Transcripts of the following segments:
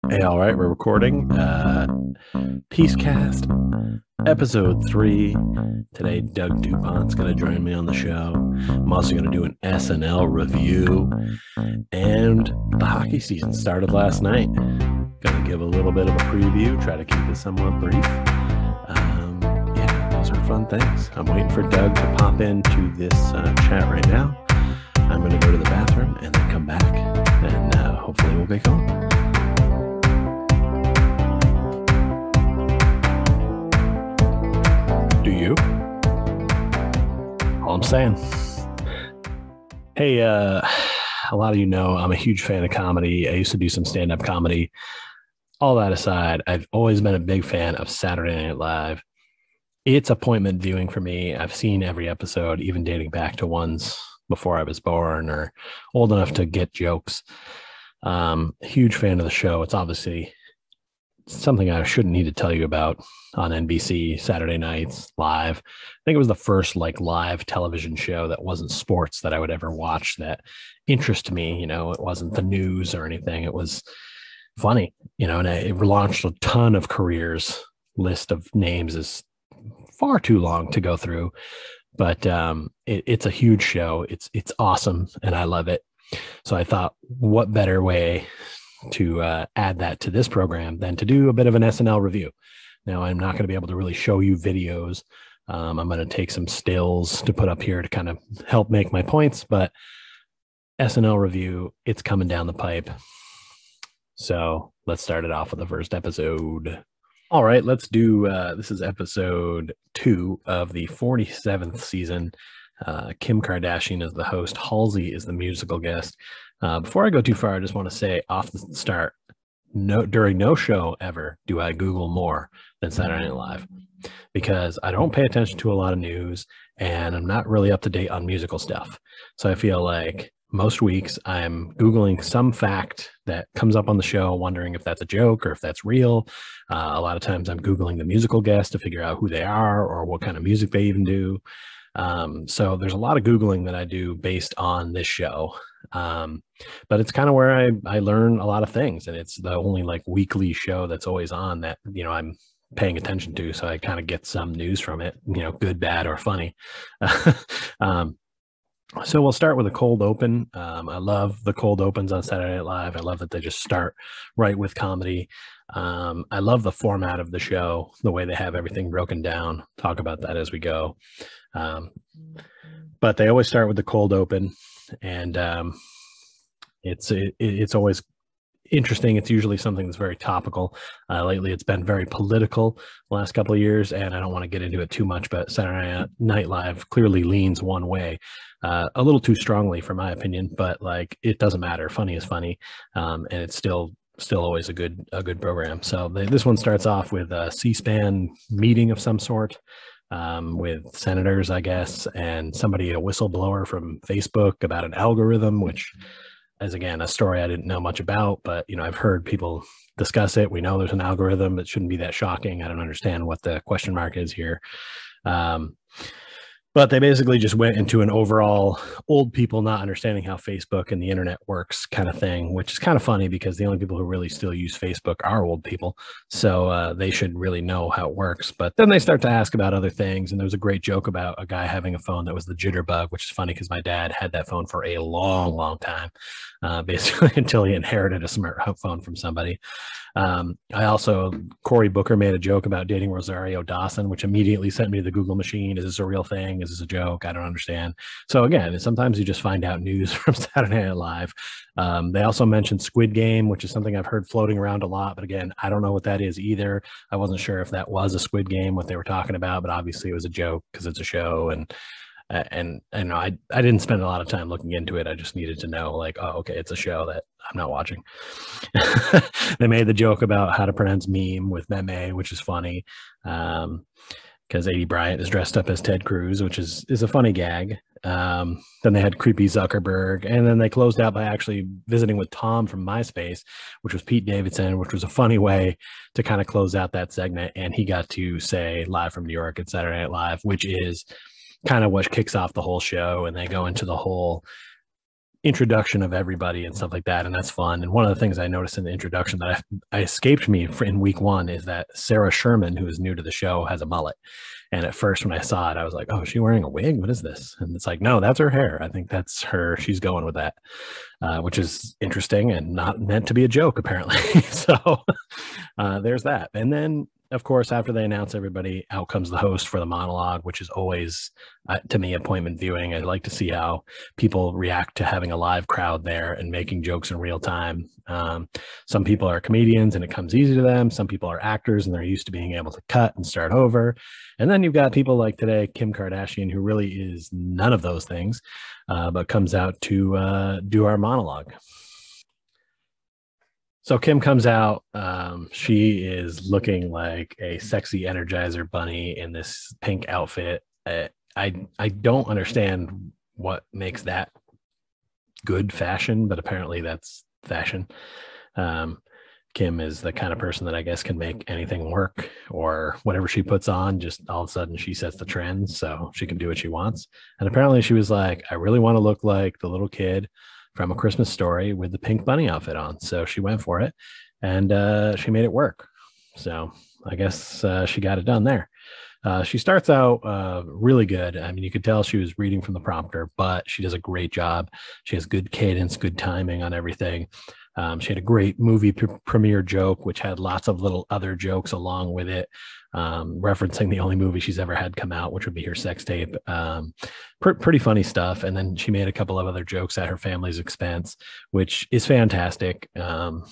Hey, all right, we're recording. Pichcast, episode 3. Today, Doug Dupont's going to join me on the show. I'm also going to do an SNL review. And the hockey season started last night. Going to give a little bit of a preview, try to keep it somewhat brief. Yeah, those are fun things. I'm waiting for Doug to pop into this chat right now. I'm going to go to the bathroom and then come back, and hopefully we'll get going. Do you? All I'm saying. Hey, a lot of you know I'm a huge fan of comedy. I used to do some stand-up comedy. All that aside, I've always been a big fan of Saturday Night Live. It's appointment viewing for me. I've seen every episode, even dating back to ones before I was born or old enough to get jokes. Huge fan of the show. It's obviously something I shouldn't need to tell you about on NBC Saturday nights live. I think it was the first live television show that wasn't sports that I would ever watch that interested me. You know, it wasn't the news or anything. It was funny, and it launched a ton of careers. List of names is far too long to go through, but it's a huge show. It's awesome, and I love it. So I thought, what better way to add that to this program than to do a bit of an SNL review. Now, I'm not going to be able to really show you videos. I'm going to take some stills to put up here to kind of help make my points, but SNL review, it's coming down the pipe. So let's start it off with the first episode. All right, let's do, this is episode 2 of the 47th season. Kim Kardashian is the host. Halsey is the musical guest. Before I go too far, I just want to say off the start, during no show ever do I Google more than Saturday Night Live, because I don't pay attention to a lot of news and I'm not really up to date on musical stuff. So I feel like most weeks I'm Googling some fact that comes up on the show, wondering if that's a joke or if that's real. A lot of times I'm Googling the musical guest to figure out who they are or what kind of music they even do. So there's a lot of Googling that I do based on this show. But it's kind of where I learn a lot of things, and it's the only weekly show that's always on that, I'm paying attention to. So I kind of get some news from it, good, bad, or funny. So we'll start with a cold open. I love the cold opens on Saturday Night Live. I love that they just start right with comedy. I love the format of the show, the way they have everything broken down. Talk about that as we go. But they always start with the cold open, and it's always interesting. It's usually something that's very topical. Lately, it's been very political the last couple of years, and I don't want to get into it too much, but Saturday Night Live clearly leans one way, a little too strongly for my opinion, but it doesn't matter. Funny is funny, and it's still always a good program. So this one starts off with a C-SPAN meeting of some sort, with senators, I guess, and somebody, a whistleblower from Facebook about an algorithm, which is, again, a story I didn't know much about, but I've heard people discuss it. We know there's an algorithm. It shouldn't be that shocking. I don't understand what the question mark is here. But they basically just went into an overall old people not understanding how Facebook and the internet works kind of thing, which is kind of funny because the only people who really still use Facebook are old people. So they should really know how it works. But then they start to ask about other things. And there was a great joke about a guy having a phone that was the jitterbug, which is funny because my dad had that phone for a long, long time, basically until he inherited a smartphone from somebody. Cory Booker made a joke about dating Rosario Dawson, which immediately sent me to the Google machine. Is this a real thing? Is this a joke? I don't understand. So again, sometimes you just find out news from Saturday Night Live. They also mentioned Squid Game, which is something I've heard floating around a lot, but again, I don't know what that is either. I wasn't sure if that was a Squid Game, what they were talking about, but obviously it was a joke because it's a show. And I didn't spend a lot of time looking into it. I just needed to know, oh, okay, it's a show that I'm not watching. They made the joke about how to pronounce meme with meme, which is funny, because A.D. Bryant is dressed up as Ted Cruz, which is a funny gag. Then they had creepy Zuckerberg, and then they closed out by actually visiting with Tom from MySpace, which was Pete Davidson, which was a funny way to kind of close out that segment. And he got to say live from New York at Saturday Night Live, which is kind of what kicks off the whole show. And they go into the whole introduction of everybody and stuff like that, and that's fun. And one of the things I noticed in the introduction that I escaped me in week one is that Sarah Sherman, who is new to the show, has a mullet. And at first, when I saw it, I was like, "Oh, is she wearing a wig? What is this?" And it's like, no, that's her hair. I think that's her. She's going with that, which is interesting and not meant to be a joke, apparently. So there's that. And then, of course, after they announce everybody, out comes the host for the monologue, which is always, to me, appointment viewing. I like to see how people react to having a live crowd there and making jokes in real time. Some people are comedians and it comes easy to them. Some people are actors and they're used to being able to cut and start over. And then you've got people like today, Kim Kardashian, who really is none of those things, but comes out to do our monologue. So Kim comes out. She is looking like a sexy Energizer bunny in this pink outfit. I don't understand what makes that good fashion, but apparently that's fashion. Kim is the kind of person that I guess can make anything work, or whatever she puts on, just all of a sudden she sets the trend, so she can do what she wants. And apparently she was like, I really want to look like the little kid from A Christmas Story with the pink bunny outfit on. So she went for it, and she made it work. So I guess she got it done there. She starts out really good. I mean, you could tell she was reading from the prompter, but she does a great job. She has good cadence, good timing on everything. She had a great movie premiere joke, which had lots of little other jokes along with it, referencing the only movie she's ever had come out, which would be her sex tape. Pretty funny stuff. And then she made a couple of other jokes at her family's expense, which is fantastic. And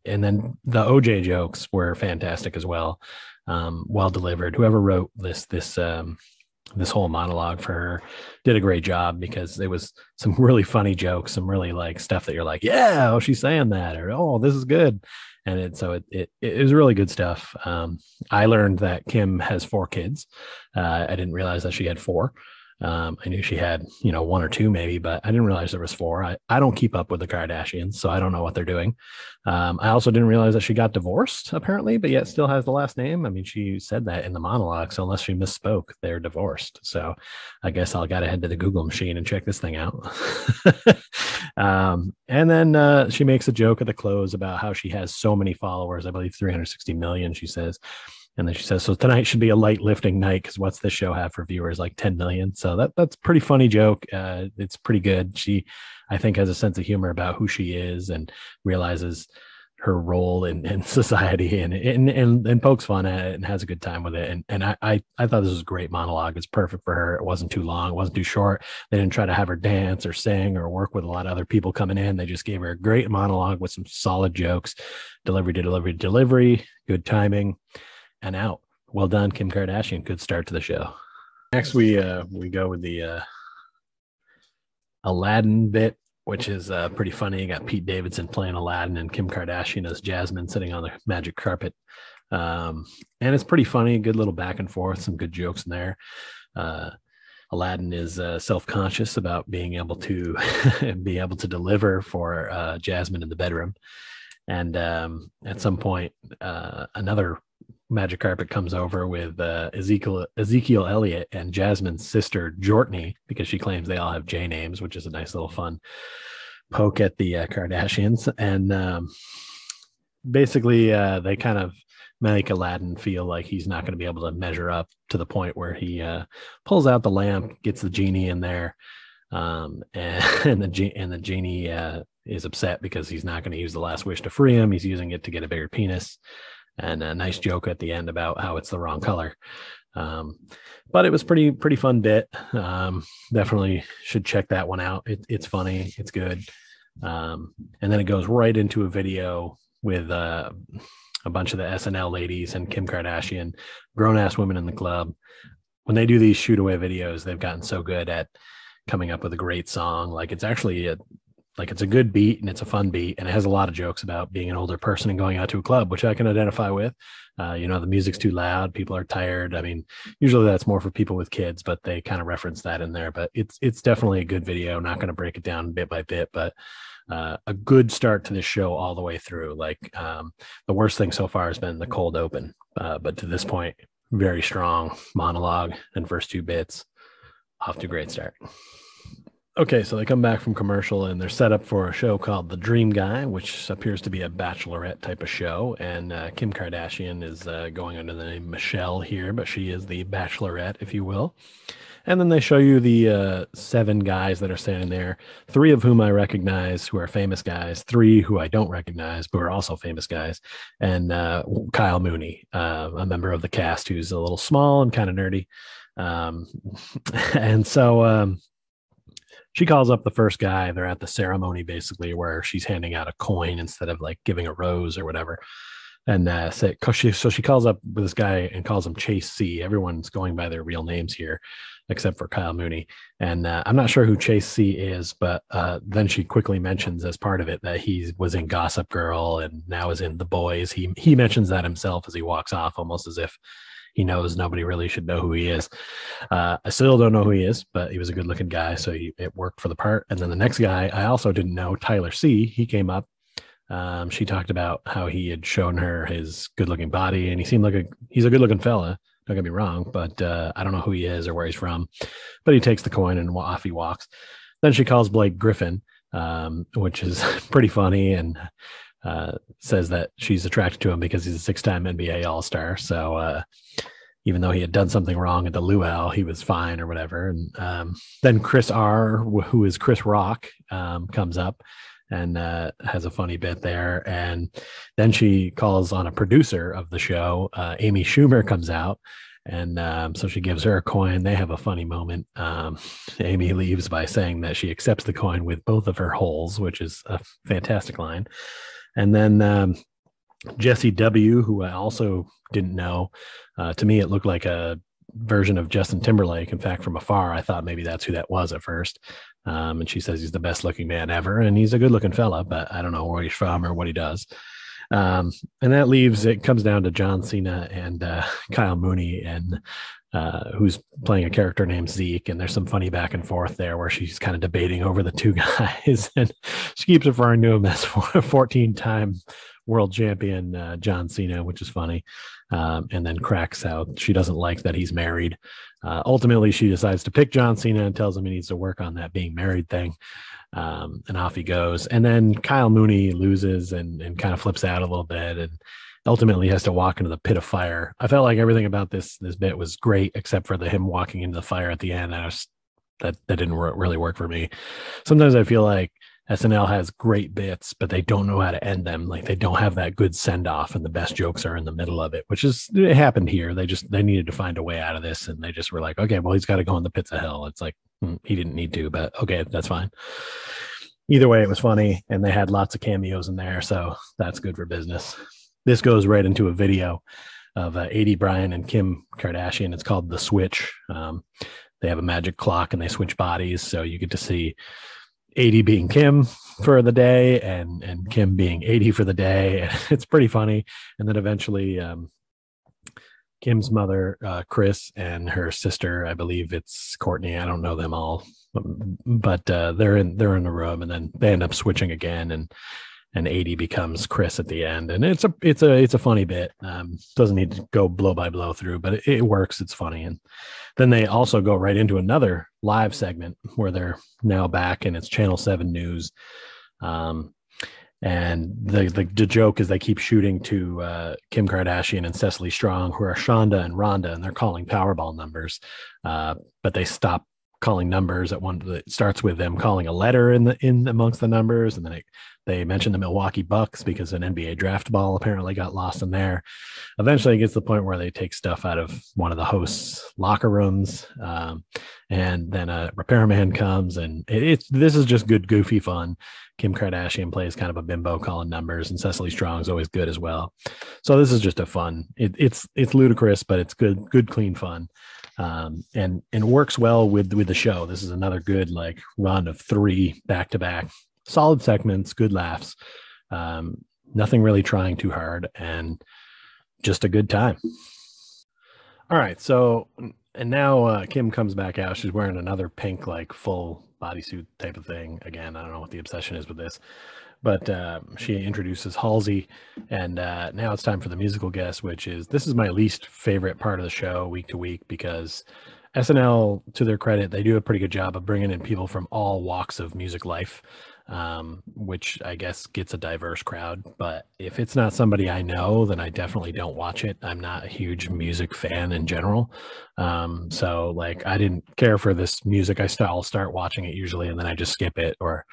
then the OJ jokes were fantastic as well. Well delivered. Whoever wrote this whole monologue for her did a great job, because there was some really funny jokes, some really like stuff that you're like, yeah, oh, she's saying that, or oh, this is good. And it was really good stuff. I learned that Kim has 4 kids. I didn't realize that she had 4. I knew she had, 1 or 2 maybe, but I didn't realize there was 4. I don't keep up with the Kardashians, so I don't know what they're doing. I also didn't realize that she got divorced, apparently, but yet still has the last name. I mean, she said that in the monologue, so unless she misspoke, they're divorced. So I guess I'll got to head to the Google machine and check this thing out. And then she makes a joke at the close about how she has so many followers. I believe 360 million, she says. And then she says, so tonight should be a light lifting night, because what's this show have for viewers? Like 10 million. So that's a pretty funny joke. It's pretty good. She, I think, has a sense of humor about who she is and realizes her role in society and pokes fun at it and has a good time with it. And I thought this was a great monologue. It's perfect for her. It wasn't too long. It wasn't too short. They didn't try to have her dance or sing or work with a lot of other people coming in. They just gave her a great monologue with some solid jokes, delivery, good timing. And out. Well done, Kim Kardashian. Good start to the show. Next, we go with the Aladdin bit, which is pretty funny. You got Pete Davidson playing Aladdin and Kim Kardashian as Jasmine sitting on the magic carpet. And it's pretty funny. Good little back and forth. Some good jokes in there. Aladdin is self-conscious about being able to deliver for Jasmine in the bedroom. And at some point, another magic carpet comes over with Ezekiel Elliott and Jasmine's sister Jortney, because she claims they all have J names, which is a nice little fun poke at the Kardashians. And basically they kind of make Aladdin feel like he's not going to be able to measure up, to the point where he pulls out the lamp, gets the genie in there, and the genie is upset because he's not going to use the last wish to free him. He's using it to get a bigger penis. And a nice joke at the end about how it's the wrong color. But it was pretty fun bit. Definitely should check that one out. It's funny. It's good. And then it goes right into a video with a bunch of the SNL ladies and Kim Kardashian, grown-ass women in the club. When they do these shoot-away videos, they've gotten so good at coming up with a great song. Like, it's actually it's a good beat and it's a fun beat, and it has a lot of jokes about being an older person and going out to a club, which I can identify with. The music's too loud. People are tired. I mean, usually that's more for people with kids, but they kind of reference that in there. But it's definitely a good video. Not going to break it down bit by bit, but a good start to the show all the way through. Like, the worst thing so far has been the cold open. But to this point, very strong monologue and first 2 bits. Off to a great start. Okay, so they come back from commercial and they're set up for a show called The Dream Guy, which appears to be a bachelorette type of show. And Kim Kardashian is going under the name Michelle here, but she is the bachelorette, if you will. And then they show you the 7 guys that are standing there, 3 of whom I recognize who are famous guys, 3 who I don't recognize who are also famous guys, and Kyle Mooney, a member of the cast who's a little small and kind of nerdy. Um, and so she calls up the first guy. They're at the ceremony basically where she's handing out a coin instead of like giving a rose or whatever. And so she calls up with this guy and calls him Chase C. Everyone's going by their real names here, except for Kyle Mooney. And I'm not sure who Chase C is, but then she quickly mentions as part of it that he was in Gossip Girl and now is in The Boys. He mentions that himself as he walks off, almost as if he knows nobody really should know who he is. I still don't know who he is, but he was a good looking guy. So it worked for the part. And then the next guy, I also didn't know, Tyler C. He came up. She talked about how he had shown her his good looking body and he seemed like he's a good looking fella. Don't get me wrong, but I don't know who he is or where he's from, but he takes the coin and off he walks. Then she calls Blake Griffin, which is pretty funny, and says that she's attracted to him because he's a 6-time NBA All-Star. So even though he had done something wrong at the luau, he was fine or whatever. And then Chris R., who is Chris Rock, comes up and has a funny bit there. And then she calls on a producer of the show. Amy Schumer comes out. And so she gives her a coin. They have a funny moment. Amy leaves by saying that she accepts the coin with both of her holes, which is a fantastic line. And then Jesse W., who I also didn't know, to me, it looked like a version of Justin Timberlake. In fact, from afar, I thought maybe that's who that was at first. And she says he's the best looking man ever. And he's a good looking fella, but I don't know where he's from or what he does. And that leaves, it comes down to John Cena and Kyle Mooney, and who's playing a character named Zeke. And there's some funny back and forth there where she's kind of debating over the 2 guys. And she keeps referring to him as 14-time world champion John Cena, which is funny. And then cracks out she doesn't like that he's married. Ultimately, she decides to pick John Cena and tells him he needs to work on that being married thing. And off he goes. And then Kyle Mooney loses and kind of flips out a little bit and ultimately has to walk into the pit of fire. I felt like everything about this bit was great, except for him walking into the fire at the end. That didn't really work for me. Sometimes I feel like SNL has great bits, but they don't know how to end them. Like they don't have that good send off, and the best jokes are in the middle of it, it happened here. They needed to find a way out of this, and they just were like, okay, well, he's got to go in the pits of hell. It's like he didn't need to, but okay, that's fine. Either way, it was funny, and they had lots of cameos in there, so that's good for business. This goes right into a video of 80 Brian and Kim Kardashian. It's called The Switch. They have a magic clock, and they switch bodies, so you get to see 80 being Kim for the day and Kim being 80 for the day. It's pretty funny. And then eventually Kim's mother, Chris, and her sister, I believe it's Courtney. I don't know them all, but they're in the room, and then they end up switching again, and 80 becomes Chris at the end. And it's a funny bit. Doesn't need to go blow by blow through, but it works. It's funny. And then they also go right into another live segment where they're now back, and it's Channel 7 News. And the joke is they keep shooting to Kim Kardashian and Cecily Strong, who are Shonda and Rhonda, and they're calling Powerball numbers, but they stop calling numbers at one. It starts with them calling a letter in amongst the numbers, and then they mention the Milwaukee Bucks because an NBA draft ball apparently got lost in there. Eventually, it gets to the point where they take stuff out of one of the hosts' locker rooms, and then a repairman comes, and this is just good, goofy fun. Kim Kardashian plays kind of a bimbo calling numbers, and Cecily Strong is always good as well. So this is just a fun. It's ludicrous, but it's good, clean fun, and works well with the show. This is another good like run of 3 back-to-back. Solid segments, good laughs, nothing really trying too hard, and just a good time. All right, so and now Kim comes back out. She's wearing another pink, like full bodysuit type of thing. Again, I don't know what the obsession is with this, but she introduces Halsey, and now it's time for the musical guest, this is my least favorite part of the show week to week because SNL, to their credit, they do a pretty good job of bringing in people from all walks of music life, which I guess gets a diverse crowd. But if it's not somebody I know, then I definitely don't watch it. I'm not a huge music fan in general. So like I didn't care for this music. I'll start watching it usually, and then I just skip it, or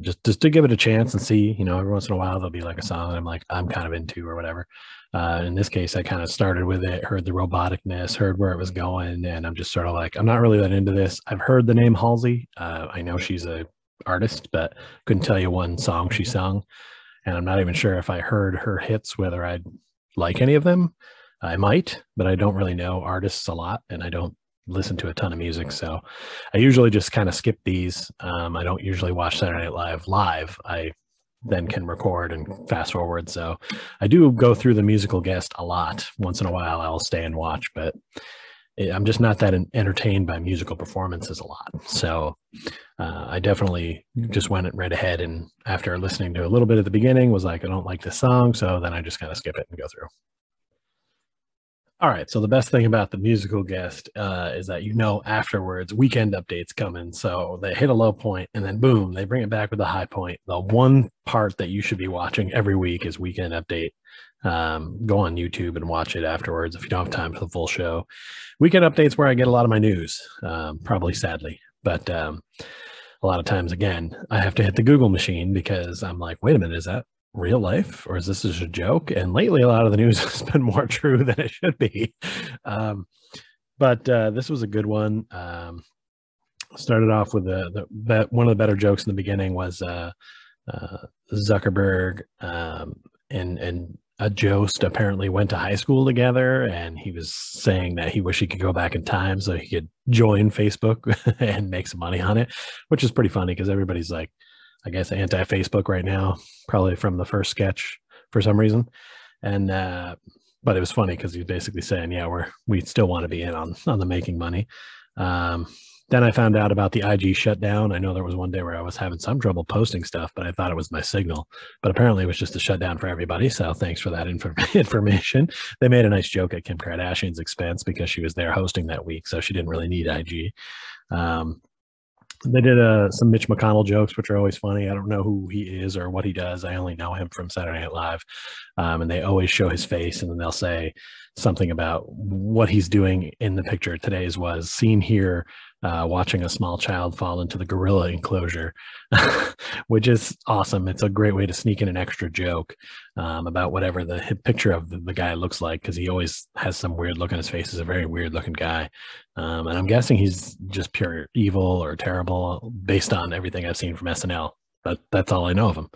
just to give it a chance and see. Every once in a while there'll be like a song that I'm like I'm kind of into or whatever. In this case, I kind of started with it, heard the roboticness, heard where it was going, and I'm just sort of like, I'm not really that into this. I've heard the name Halsey. I know she's a artist, but couldn't tell you one song she sung, and I'm not even sure if I heard her hits whether I'd like any of them. I might, but I don't really know artists a lot, and I don't listen to a ton of music, so I usually just kind of skip these. I don't usually watch Saturday Night Live. I then can record and fast forward. So I do go through the musical guest a lot. Once in a while, I'll stay and watch, but I'm just not that entertained by musical performances a lot. So I definitely just went right ahead, and after listening to a little bit at the beginning, was like, I don't like this song. So then I just kind of skip it and go through. All right. So the best thing about the musical guest is that afterwards weekend updates coming. So they hit a low point and then boom, they bring it back with a high point. The one part that you should be watching every week is weekend update. Go on YouTube and watch it afterwards if you don't have time for the full show. Weekend updates where I get a lot of my news, probably sadly, but a lot of times again I have to hit the Google machine because I'm like, wait a minute, is that real life or is this just a joke? And lately a lot of the news has been more true than it should be. But this was a good one. Started off with one of the better jokes in the beginning was Zuckerberg and a Jost apparently went to high school together, and he was saying that he wished he could go back in time so he could join Facebook and make some money on it, which is pretty funny because everybody's like, I guess, anti-Facebook right now, probably from the first sketch for some reason. And but it was funny because he was basically saying, yeah, we still want to be in on the making money. Then I found out about the Ig shutdown. I know there was one day where I was having some trouble posting stuff, but I thought it was my signal. But apparently it was just a shutdown for everybody. So thanks for that information. They made a nice joke at Kim Kardashian's expense because she was there hosting that week, so she didn't really need Ig. They did some Mitch McConnell jokes, which are always funny. I don't know who he is or what he does. I only know him from Saturday Night Live. And they always show his face, and then they'll say something about what he's doing in the picture. Today's was seen here watching a small child fall into the gorilla enclosure, which is awesome. It's a great way to sneak in an extra joke about whatever the picture of the guy looks like, because he always has some weird look on his face. He's a very weird looking guy. And I'm guessing he's just pure evil or terrible based on everything I've seen from SNL. But that's all I know of him.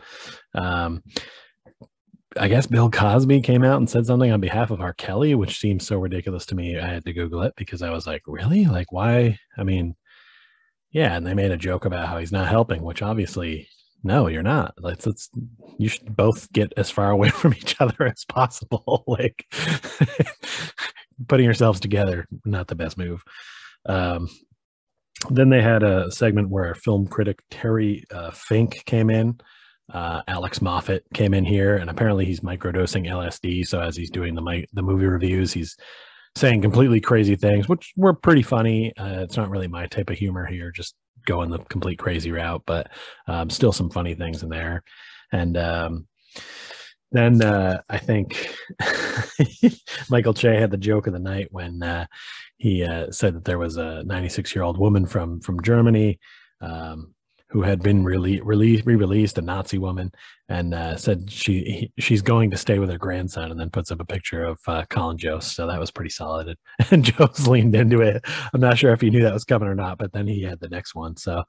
I guess Bill Cosby came out and said something on behalf of R. Kelly, which seems so ridiculous to me. I had to Google it because I was like, really? Like, why? I mean, yeah. And they made a joke about how he's not helping, which obviously, no, you're not. You should both get as far away from each other as possible. Like, putting yourselves together, not the best move. Then they had a segment where film critic Terry Fink came in. Alex Moffat came in here, and apparently he's microdosing LSD. So as he's doing the movie reviews, he's saying completely crazy things, which were pretty funny. It's not really my type of humor here, just going the complete crazy route, but still some funny things in there. And then I think Michael Che had the joke of the night when he said that there was a 96-year-old woman from Germany who had been re-released, a Nazi woman, and said she's going to stay with her grandson, and then puts up a picture of Colin Jost. So that was pretty solid. And Jost leaned into it. I'm not sure if he knew that was coming or not, but then he had the next one. So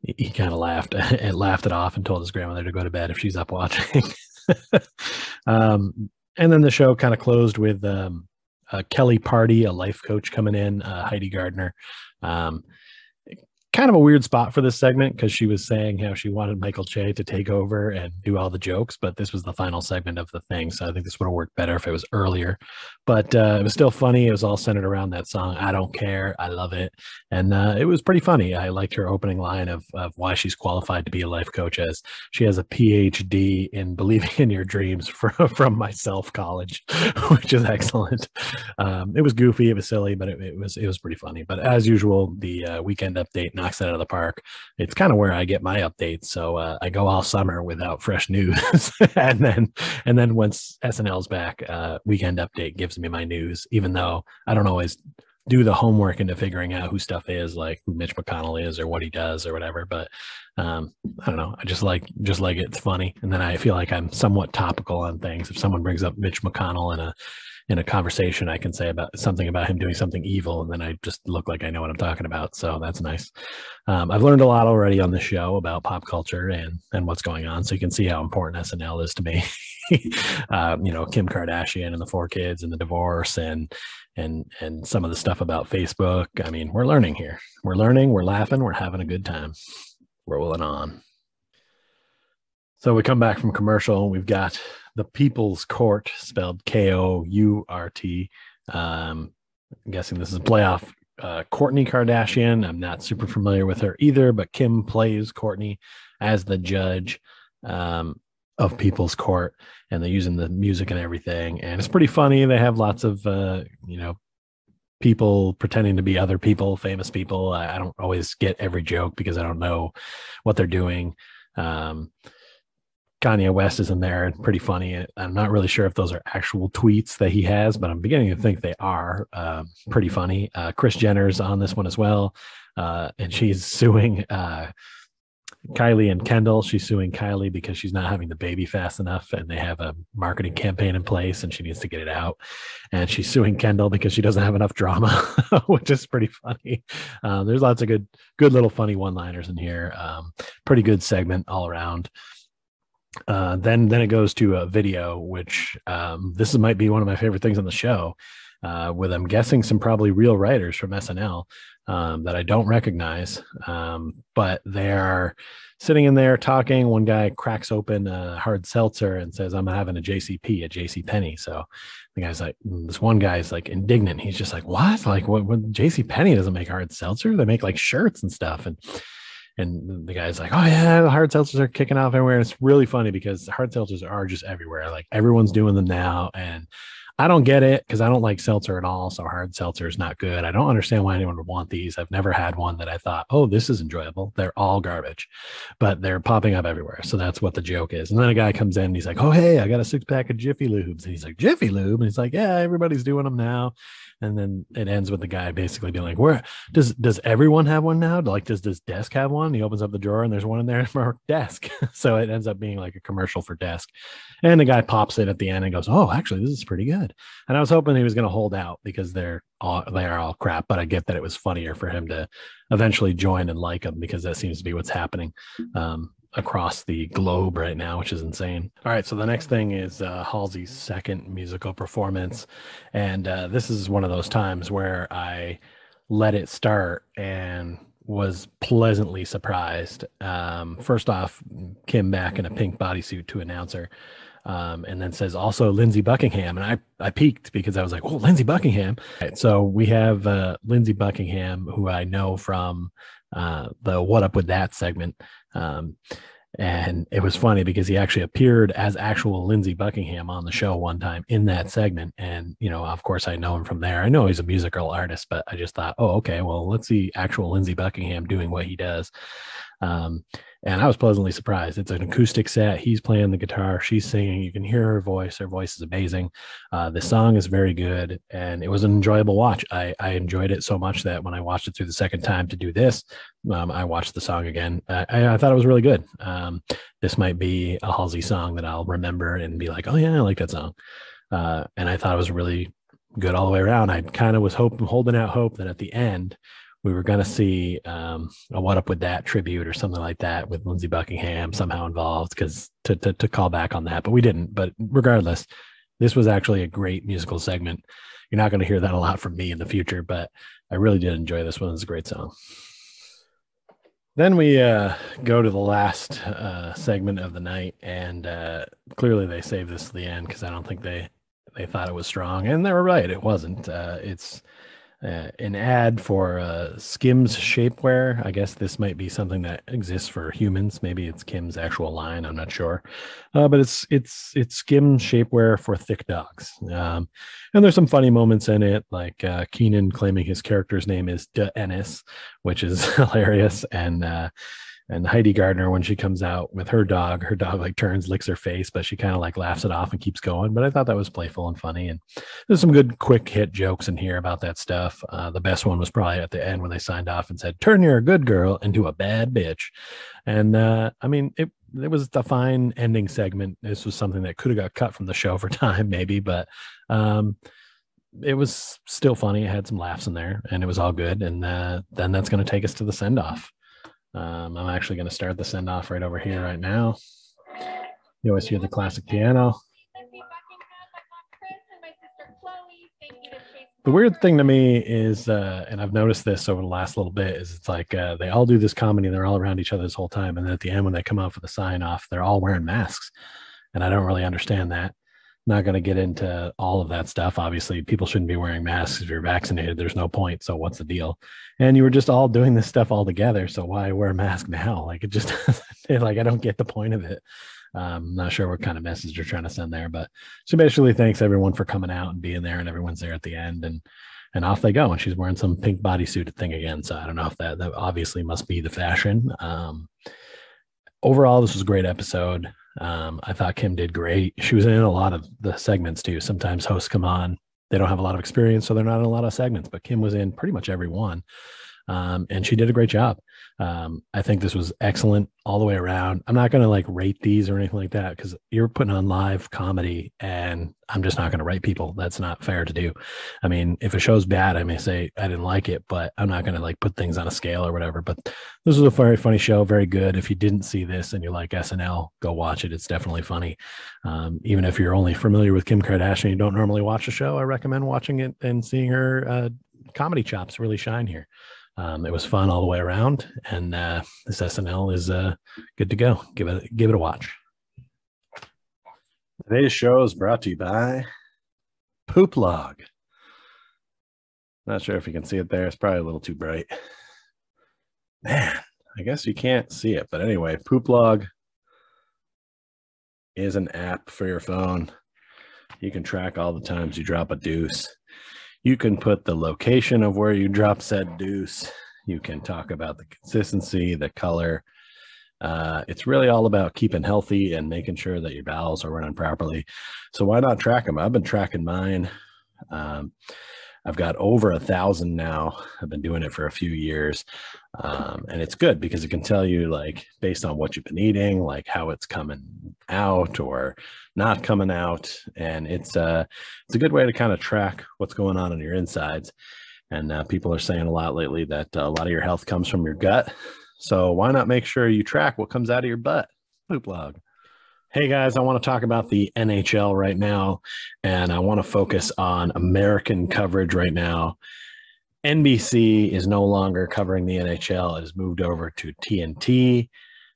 he kind of laughed it off and told his grandmother to go to bed if she's up watching. And then the show kind of closed with Kelly Party, a life coach, coming in, Heidi Gardner. kind of a weird spot for this segment because she was saying how she wanted Michael Che to take over and do all the jokes, but this was the final segment of the thing. So I think this would have worked better if it was earlier. But it was still funny. It was all centered around that song, I Don't Care. I love it. And it was pretty funny. I liked her opening line of why she's qualified to be a life coach, as she has a PhD in believing in your dreams from Myself College, which is excellent. It was goofy. It was silly, but it was pretty funny. But as usual, the weekend update knocks it out of the park. It's kind of where I get my updates. So I go all summer without fresh news. and then once SNL's back, weekend update gives me my news, even though I don't always do the homework into figuring out who stuff is, like who Mitch McConnell is or what he does or whatever. But I don't know. I just like it's funny. And then I feel like I'm somewhat topical on things. If someone brings up Mitch McConnell in a conversation, I can say about something about him doing something evil, and then I just look like I know what I'm talking about. So that's nice. I've learned a lot already on the show about pop culture and what's going on. So you can see how important SNL is to me. Kim Kardashian and the 4 kids and the divorce and some of the stuff about Facebook. I mean, we're learning here. We're learning, we're laughing, we're having a good time. Rolling on. So we come back from commercial. We've got the People's Court, spelled Kourt. I'm guessing this is playoff Kourtney Kardashian. I'm not super familiar with her either, but Kim plays Kourtney as the judge of People's Court, and they're using the music and everything. And it's pretty funny. They have lots of, people pretending to be other people, famous people. I don't always get every joke because I don't know what they're doing. Kanye West is in there, pretty funny. I'm not really sure if those are actual tweets that he has, but I'm beginning to think they are pretty funny. Kris Jenner's on this one as well, and she's suing Kylie and Kendall. She's suing Kylie because she's not having the baby fast enough, and they have a marketing campaign in place and she needs to get it out. And she's suing Kendall because she doesn't have enough drama, which is pretty funny. There's lots of good little funny one-liners in here. Pretty good segment all around. Then it goes to a video, which this might be one of my favorite things on the show, with I'm guessing some probably real writers from SNL that I don't recognize, but they are sitting in there talking. One guy cracks open a hard seltzer and says, I'm having a JCP, a JCPenney. So the guy's like, this one guy's like indignant. He's just like, what? Like, what JCPenney doesn't make hard seltzer? They make like shirts and stuff. And the guy's like, oh yeah, the hard seltzers are kicking off everywhere. And it's really funny because the hard seltzers are just everywhere. Like everyone's doing them now. And I don't get it because I don't like seltzer at all. So hard seltzer is not good. I don't understand why anyone would want these. I've never had one that I thought, oh, this is enjoyable. They're all garbage, but they're popping up everywhere. So that's what the joke is. And then a guy comes in and he's like, oh, hey, I got a 6-pack of Jiffy Lubes. And he's like, Jiffy Lube? And he's like, yeah, everybody's doing them now. And then it ends with the guy basically being like, where does everyone have one now? Like, does this desk have one? He opens up the drawer and there's one in there for desk. So it ends up being like a commercial for desk. And the guy pops it at the end and goes, oh, actually, this is pretty good. And I was hoping he was going to hold out because they are all crap. But I get that it was funnier for him to eventually join and like them, because that seems to be what's happening across the globe right now, which is insane. All right, so the next thing is Halsey's second musical performance, and this is one of those times where I let it start and was pleasantly surprised. First off, Kim back in a pink bodysuit to announce her, and then says also Lindsey Buckingham, and I peeked because I was like, oh, Lindsey Buckingham. Right, so we have Lindsey Buckingham, who I know from the What Up With That segment. And it was funny because he actually appeared as actual Lindsey Buckingham on the show one time in that segment. And, of course I know him from there. I know he's a musical artist, but I just thought, oh, okay, well, let's see actual Lindsey Buckingham doing what he does. And I was pleasantly surprised. It's an acoustic set. He's playing the guitar. She's singing. You can hear her voice. Her voice is amazing. The song is very good, and it was an enjoyable watch. I enjoyed it so much that when I watched it through the second time to do this, I watched the song again. I thought it was really good. This might be a Halsey song that I'll remember and be like, oh, yeah, I like that song. And I thought it was really good all the way around. I kind of was holding out hope that at the end, we were going to see a What Up With That tribute or something like that with Lindsey Buckingham somehow involved, because to call back on that, but we didn't. But regardless, this was actually a great musical segment. You're not going to hear that a lot from me in the future, but I really did enjoy this one. It's a great song. Then we go to the last segment of the night, and clearly they saved this to the end because I don't think they thought it was strong, and they were right. It wasn't. It's an ad for Skims shapewear. I guess this might be something that exists for humans. Maybe it's Kim's actual line. I'm not sure, but it's Skims shapewear for thick dogs. And there's some funny moments in it, like Keenan claiming his character's name is De Ennis, which is hilarious, and Heidi Gardner, when she comes out with her dog like turns, licks her face, but she kind of like laughs it off and keeps going. But I thought that was playful and funny. And there's some good quick hit jokes in here about that stuff. The best one was probably at the end when they signed off and said, "Turn your good girl into a bad bitch." And I mean, it was a fine ending segment. This was something that could have got cut from the show for time, maybe, but it was still funny. It had some laughs in there, and it was all good. And then that's going to take us to the send off. I'm actually going to start the send off right over here right now. You always hear the classic piano. The weird thing to me is, and I've noticed this over the last little bit, is it's like they all do this comedy and they're all around each other this whole time. And then at the end, when they come out for the sign off, they're all wearing masks. And I don't really understand that. Not going to get into all of that stuff. Obviously, people shouldn't be wearing masks if you're vaccinated. There's no point. So what's the deal? And you were just all doing this stuff all together. So why wear a mask now? Like, it just, like, I don't get the point of it. I'm not sure what kind of message you're trying to send there, but she basically thanks everyone for coming out and being there, and everyone's there at the end, and off they go. And she's wearing some pink bodysuit thing again. So I don't know if that obviously must be the fashion. Overall, this was a great episode. I thought Kim did great. She was in a lot of the segments too. Sometimes hosts come on, they don't have a lot of experience, so they're not in a lot of segments, but Kim was in pretty much every one. And she did a great job. I think this was excellent all the way around. I'm not going to like rate these or anything like that, because you're putting on live comedy and I'm just not going to rate people. That's not fair to do. I mean, if a show's bad, I may say I didn't like it, but I'm not going to like put things on a scale or whatever. But this was a very funny show. Very good. If you didn't see this and you like SNL, go watch it. It's definitely funny. Even if you're only familiar with Kim Kardashian, you don't normally watch the show, I recommend watching it and seeing her comedy chops really shine here. It was fun all the way around, and this SNL is good to go. Give it a watch. Today's show is brought to you by Poop Log. Not sure if you can see it there. It's probably a little too bright. Man, I guess you can't see it, but anyway, Poop Log is an app for your phone. You can track all the times you drop a deuce. You can put the location of where you drop said deuce. You can talk about the consistency, the color. It's really all about keeping healthy and making sure that your bowels are running properly. So why not track them? I've been tracking mine. I've got over 1,000 now. I've been doing it for a few years. And it's good because it can tell you, like, based on what you've been eating, like how it's coming out or not coming out. And it's a good way to kind of track what's going on in your insides. And people are saying a lot lately that a lot of your health comes from your gut. So why not make sure you track what comes out of your butt? Poop Log. Hey guys, I want to talk about the NHL right now, and I want to focus on American coverage right now. NBC is no longer covering the NHL. It has moved over to TNT.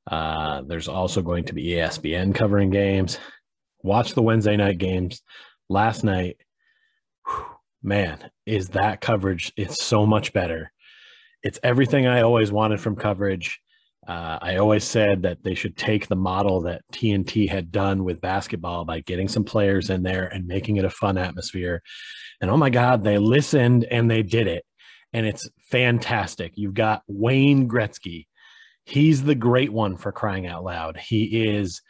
There's also going to be ESPN covering games. Watch the Wednesday night games. Last night, man, is that coverage, it's so much better. It's everything I always wanted from coverage. I always said that they should take the model that TNT had done with basketball by getting some players in there and making it a fun atmosphere. And oh my God, they listened and they did it. And it's fantastic. You've got Wayne Gretzky. He's the great one, for crying out loud. He is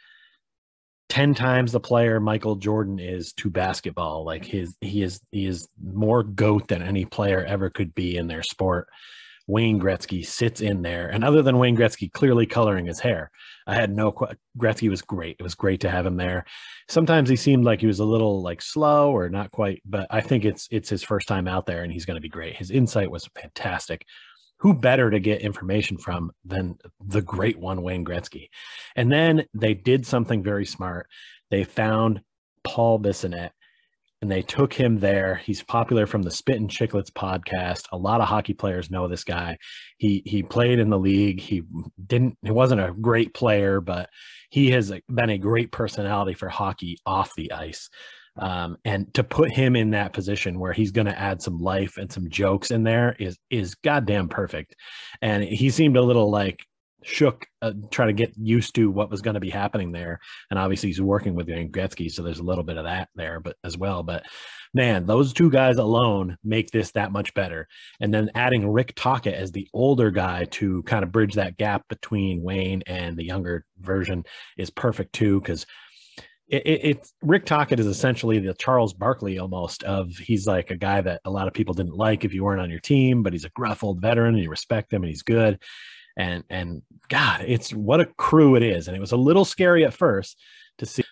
10 times the player Michael Jordan is to basketball. Like he is more GOAT than any player ever could be in their sport. Wayne Gretzky sits in there, and other than Wayne Gretzky clearly coloring his hair, I had Gretzky was great. It was great to have him there. Sometimes he seemed like he was a little like slow or not quite, but I think it's his first time out there and he's going to be great. His insight was fantastic. Who better to get information from than the great one, Wayne Gretzky? And then they did something very smart. They found Paul Bissonnette. and they took him there. He's popular from the Spit and Chicklets podcast. A lot of hockey players know this guy. He played in the league. He wasn't a great player, but he has been a great personality for hockey off the ice. And to put him in that position where he's going to add some life and some jokes in there is goddamn perfect. And he seemed a little like shook, trying to get used to what was going to be happening there. And obviously he's working with Gretzky, so there's a little bit of that there, but as well. But man, those two guys alone make this that much better. And then adding Rick Tocchet as the older guy to kind of bridge that gap between Wayne and the younger version is perfect too, because Rick Tocchet is essentially the Charles Barkley almost of, he's like a guy that a lot of people didn't like if you weren't on your team, but he's a gruff old veteran and you respect him and he's good. And God, it's what a crew it is. And it was a little scary at first to see.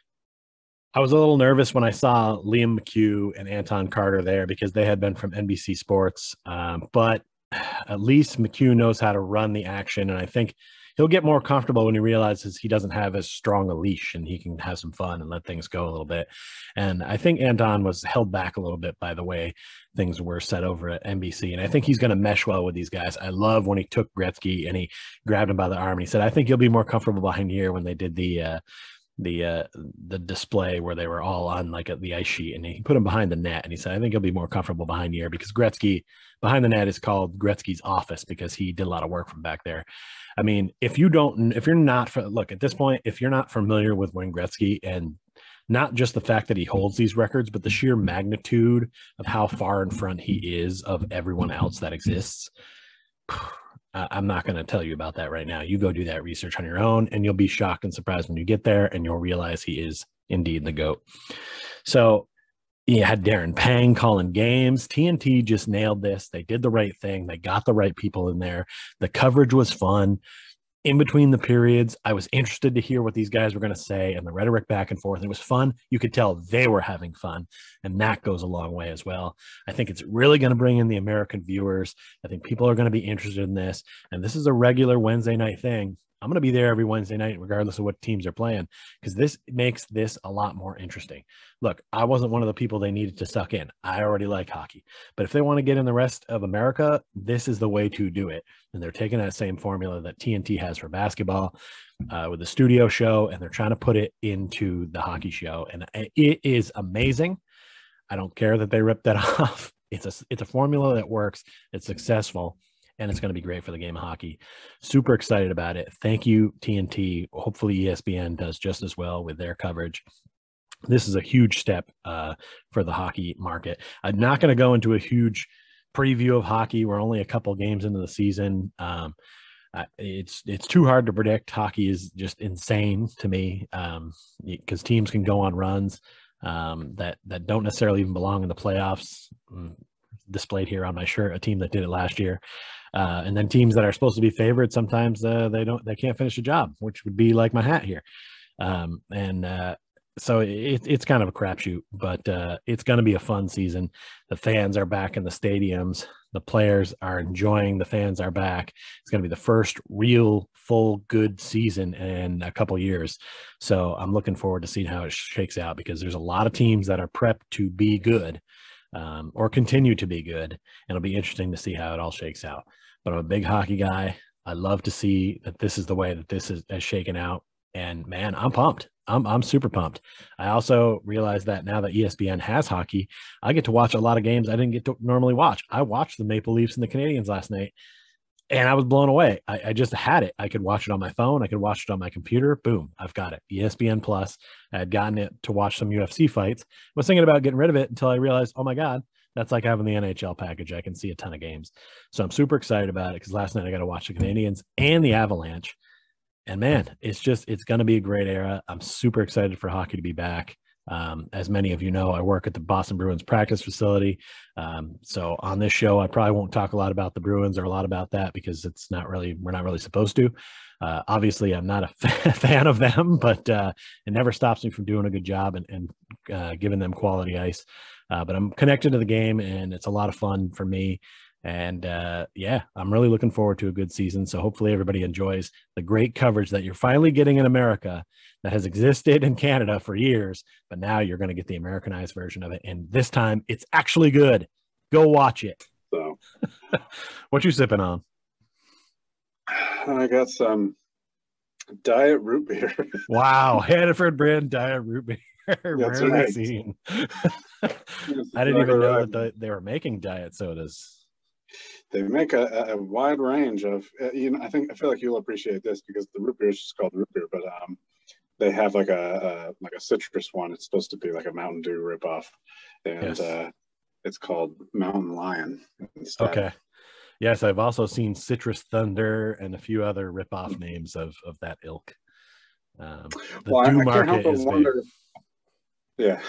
I was a little nervous when I saw Liam McHugh and Anton Carter there because they had been from NBC Sports. But at least McHugh knows how to run the action. And I think he'll get more comfortable when he realizes he doesn't have as strong a leash and he can have some fun and let things go a little bit. And I think Anton was held back a little bit by the way things were set over at NBC. And I think he's going to mesh well with these guys. I love when he took Gretzky and he grabbed him by the arm and he said, I think you'll be more comfortable behind here, when they did the display where they were all on like the ice sheet, and he put him behind the net and he said, I think he'll be more comfortable behind here, because Gretzky behind the net is called Gretzky's office because he did a lot of work from back there. I mean, if you're not at this point, if you're not familiar with Wayne Gretzky, and not just the fact that he holds these records, but the sheer magnitude of how far in front he is of everyone else that exists, I'm not going to tell you about that right now. You go do that research on your own, and you'll be shocked and surprised when you get there, and you'll realize he is indeed the GOAT. So you had Darren Pang calling games. TNT just nailed this. They did the right thing. They got the right people in there. The coverage was fun. In between the periods, I was interested to hear what these guys were going to say, and the rhetoric back and forth. It was fun. You could tell they were having fun, and that goes a long way as well. I think it's really going to bring in the American viewers. I think people are going to be interested in this, and this is a regular Wednesday night thing. I'm going to be there every Wednesday night, regardless of what teams are playing, because this makes this a lot more interesting. Look, I wasn't one of the people they needed to suck in. I already like hockey. But if they want to get in the rest of America, this is the way to do it. And they're taking that same formula that TNT has for basketball with the studio show, and they're trying to put it into the hockey show. And it is amazing. I don't care that they ripped that off. It's a formula that works. It's successful. And it's going to be great for the game of hockey. Super excited about it. Thank you, TNT. Hopefully ESPN does just as well with their coverage. This is a huge step for the hockey market. I'm not going to go into a huge preview of hockey. We're only a couple games into the season. It's too hard to predict. Hockey is just insane to me because teams can go on runs that don't necessarily even belong in the playoffs. Displayed here on my shirt, a team that did it last year. And then teams that are supposed to be favored, sometimes they can't finish a job, which would be like my hat here. So it's kind of a crapshoot, but it's going to be a fun season. The fans are back in the stadiums. The players are enjoying. The fans are back. It's going to be the first real full good season in a couple years. So I'm looking forward to seeing how it shakes out, because there's a lot of teams that are prepped to be good or continue to be good. And it'll be interesting to see how it all shakes out. But I'm a big hockey guy. I love to see that this is the way that this is shaken out. And man, I'm pumped. I'm super pumped. I also realized that now that ESPN has hockey, I get to watch a lot of games I didn't get to normally watch. I watched the Maple Leafs and the Canadiens last night, and I was blown away. I just had it. I could watch it on my phone. I could watch it on my computer. Boom, I've got it. ESPN Plus. I had gotten it to watch some UFC fights. I was thinking about getting rid of it until I realized, oh my God, that's like having the NHL package. I can see a ton of games. So I'm super excited about it, because last night I got to watch the Canadiens and the Avalanche. And man, it's going to be a great era. I'm super excited for hockey to be back. As many of you know, I work at the Boston Bruins practice facility. So on this show, I probably won't talk a lot about the Bruins or a lot about that, because we're not really supposed to. Obviously, I'm not a fan of them, but it never stops me from doing a good job and giving them quality ice. But I'm connected to the game, and it's a lot of fun for me. And yeah, I'm really looking forward to a good season. So hopefully everybody enjoys the great coverage that you're finally getting in America that has existed in Canada for years, but now you're going to get the Americanized version of it. And this time it's actually good. Go watch it. So what you sipping on? I got some diet root beer. Wow. Hannaford brand diet root beer. That's Rarely right. seen. That's I didn't even know right. that they were making diet sodas. They make a wide range of, I feel like you'll appreciate this because the root beer is just called root beer, but they have like a citrus one. It's supposed to be like a Mountain Dew ripoff, and Yes. it's called Mountain Lion instead. Okay. Yes, I've also seen Citrus Thunder and a few other ripoff names of that ilk. The Dew I can't help market but is wonder. big. Yeah,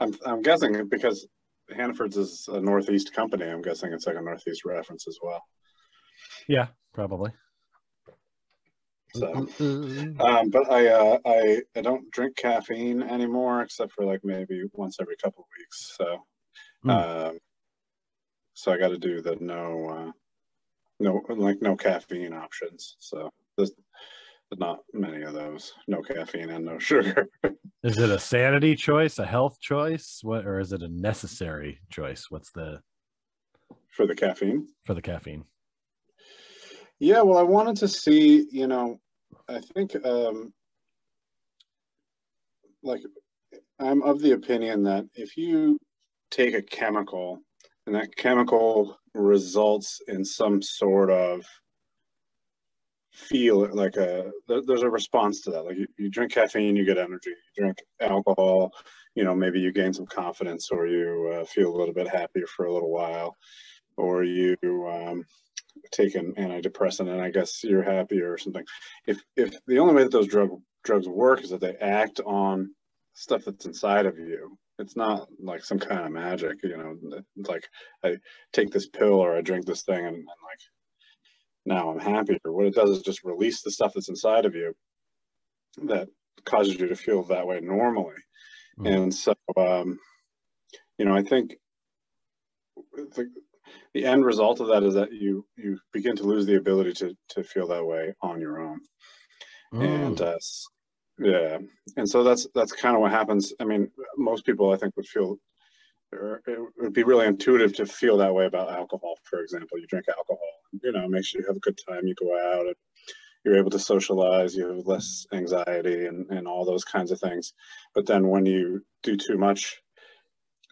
I'm guessing because Hannaford's is a Northeast company. I'm guessing it's like a Northeast reference as well. Yeah, probably. So, but I don't drink caffeine anymore, except for like maybe once every couple of weeks. So, so I got to do the no caffeine options. So there's not many of those. No caffeine and no sugar. Is it a sanity choice, a health choice, or is it a necessary choice? What's for the caffeine? For the caffeine. Yeah, well, I wanted to see, I think like I'm of the opinion that if you take a chemical and that chemical results in some sort of feel like there's a response to that. Like you drink caffeine, you get energy. You drink alcohol, maybe you gain some confidence, or you feel a little bit happier for a little while, or you take an antidepressant and I guess you're happier or something. If the only way that those drugs work is that they act on stuff that's inside of you, it's not like some kind of magic, like I take this pill or I drink this thing and like now I'm happier. What it does is just release the stuff that's inside of you that causes you to feel that way normally. And so I think the end result of that is that you begin to lose the ability to feel that way on your own. And yeah, and so that's kind of what happens. I mean, most people I think would feel, or it would be really intuitive to feel that way about alcohol. For example, you drink alcohol, it makes sure you have a good time. You go out and you're able to socialize. You have less anxiety and all those kinds of things. But then when you do too much,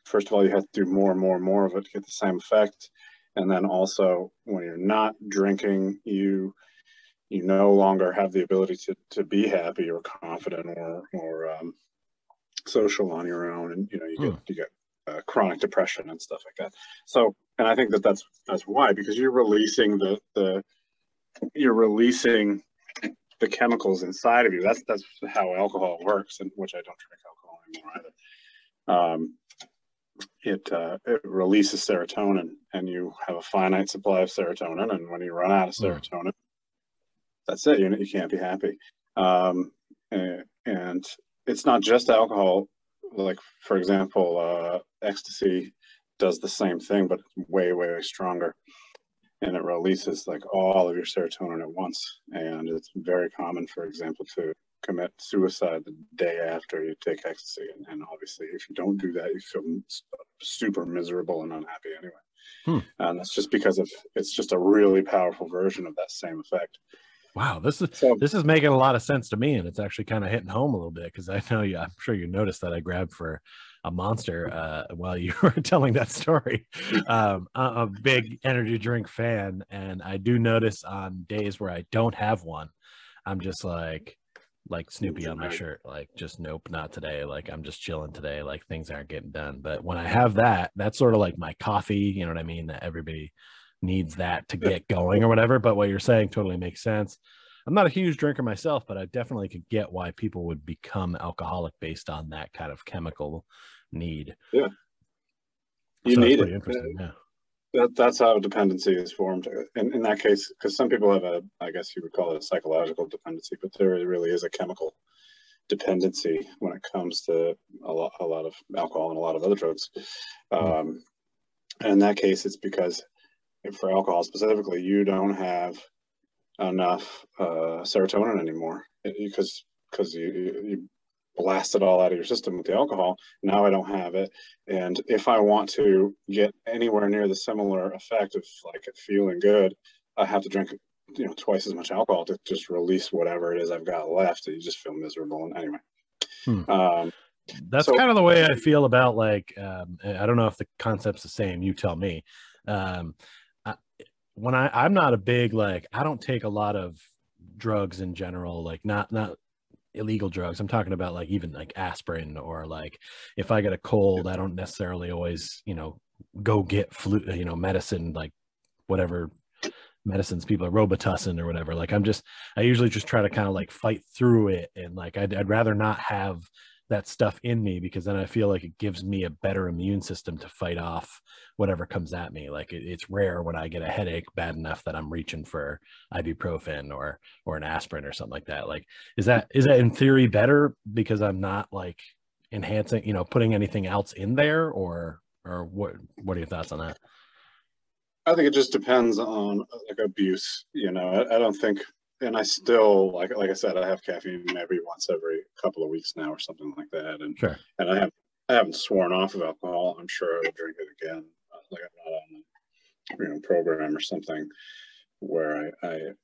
first of all, you have to do more and more and more of it to get the same effect. And then also when you're not drinking, you no longer have the ability to be happy or confident or social on your own. And, you get chronic depression and stuff like that. So, and I think that's why, because you're releasing the chemicals inside of you. That's how alcohol works, and which I don't drink alcohol anymore either. It releases serotonin, and you have a finite supply of serotonin, and when you run out of serotonin, that's it. You can't be happy. And it's not just alcohol. Like, for example, ecstasy does the same thing, but it's way, way, way stronger. And it releases like all of your serotonin at once. And it's very common, for example, to commit suicide the day after you take ecstasy. And obviously, if you don't do that, you feel super miserable and unhappy anyway. And that's just because it's just a really powerful version of that same effect. Wow, this is making a lot of sense to me, and it's actually kind of hitting home a little bit because I know I'm sure you noticed that I grabbed for a Monster while you were telling that story. I'm a big energy drink fan, and I do notice on days where I don't have one, I'm just like Snoopy on my shirt, like just nope, not today. Like I'm just chilling today, like things aren't getting done. But when I have that, that's sort of like my coffee, you know what I mean? That everybody needs that to get going or whatever. But what you're saying totally makes sense. I'm not a huge drinker myself, but I definitely could get why people would become alcoholic based on that kind of chemical need. Yeah, you need it. Interesting. Yeah, that's how dependency is formed. And in that case, because some people have I guess you would call it a psychological dependency, but there really is a chemical dependency when it comes to a lot of alcohol and a lot of other drugs. And in that case, it's because for alcohol specifically, you don't have enough serotonin anymore because you blast it all out of your system with the alcohol. Now I don't have it, and if I want to get anywhere near the similar effect of like feeling good, I have to drink twice as much alcohol to just release whatever it is I've got left. You just feel miserable. And anyway, that's kind of the way I feel about like I don't know if the concept's the same. You tell me. When I'm not a big like I don't take a lot of drugs in general, like not illegal drugs. I'm talking about like even like aspirin, or like if I get a cold, I don't necessarily always go get flu medicine, like whatever medicines people are, Robitussin or whatever. Like I usually just try to kind of like fight through it, and like I'd rather not have that stuff in me, because then I feel like it gives me a better immune system to fight off whatever comes at me. Like it's rare when I get a headache bad enough that I'm reaching for ibuprofen or an aspirin or something like that. Like is that in theory better because I'm not like enhancing, putting anything else in there, or what are your thoughts on that? I think it just depends on like abuse. I don't think, and I still like I said, I have caffeine every couple of weeks now or something like that. And sure. And I haven't sworn off of alcohol. I'm sure I will drink it again. Like I'm not on a program or something where I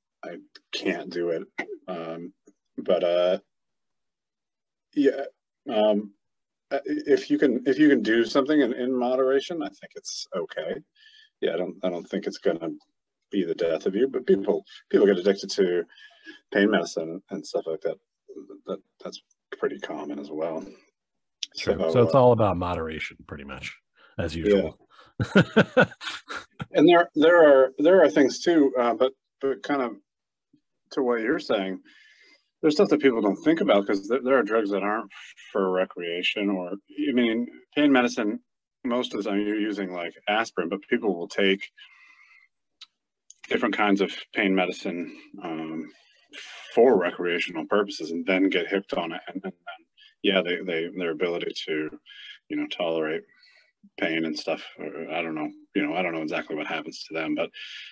can't do it. If you can do something in moderation, I think it's okay. Yeah, I don't think it's gonna be the death of you, but people get addicted to pain medicine and stuff like that. That's pretty common as well. True. So it's all about moderation, pretty much, as usual. Yeah. And there are things too, but kind of to what you're saying, there's stuff that people don't think about, because there are drugs that aren't for recreation, or I mean, pain medicine. Most of the time you're using like aspirin, but people will take different kinds of pain medicine for recreational purposes and then get hooked on it. And yeah, their ability to, tolerate pain and stuff. I don't know, I don't know exactly what happens to them, but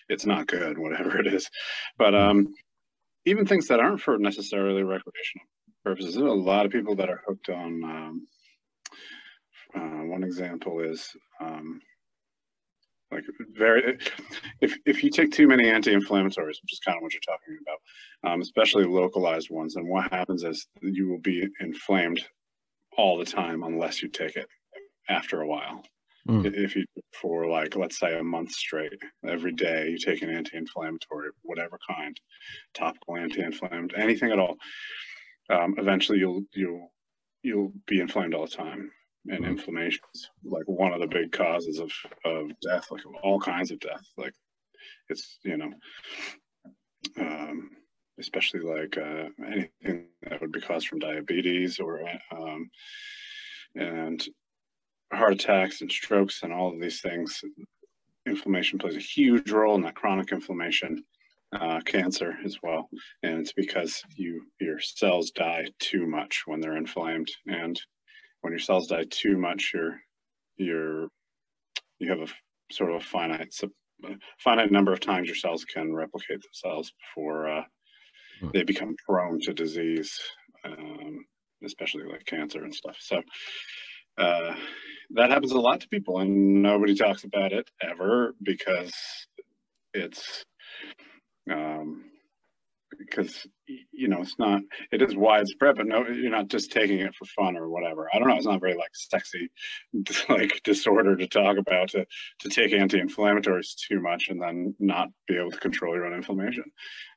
it's not good, whatever it is. But even things that aren't for necessarily recreational purposes, there's a lot of people that are hooked on. One example is if you take too many anti-inflammatories, which is kind of what you're talking about, especially localized ones, and what happens is you will be inflamed all the time unless you take it after a while. If you, for like, let's say a month straight, every day you take an anti-inflammatory, whatever kind, topical anti-inflammatory, anything at all, eventually you'll be inflamed all the time. And inflammation is like one of the big causes of death, like all kinds of death. Like it's, especially like anything that would be caused from diabetes or and heart attacks and strokes and all of these things. Inflammation plays a huge role in that, chronic inflammation, cancer as well. And it's because your cells die too much when they're inflamed. And when your cells die too much, you have a sort of a finite number of times your cells can replicate themselves before they become prone to disease, especially like cancer and stuff. So that happens a lot to people, and nobody talks about it ever because it's it is widespread, but no, you're not just taking it for fun or whatever. I don't know. It's not very like sexy, like disorder to talk about, to take anti-inflammatories too much and then not be able to control your own inflammation.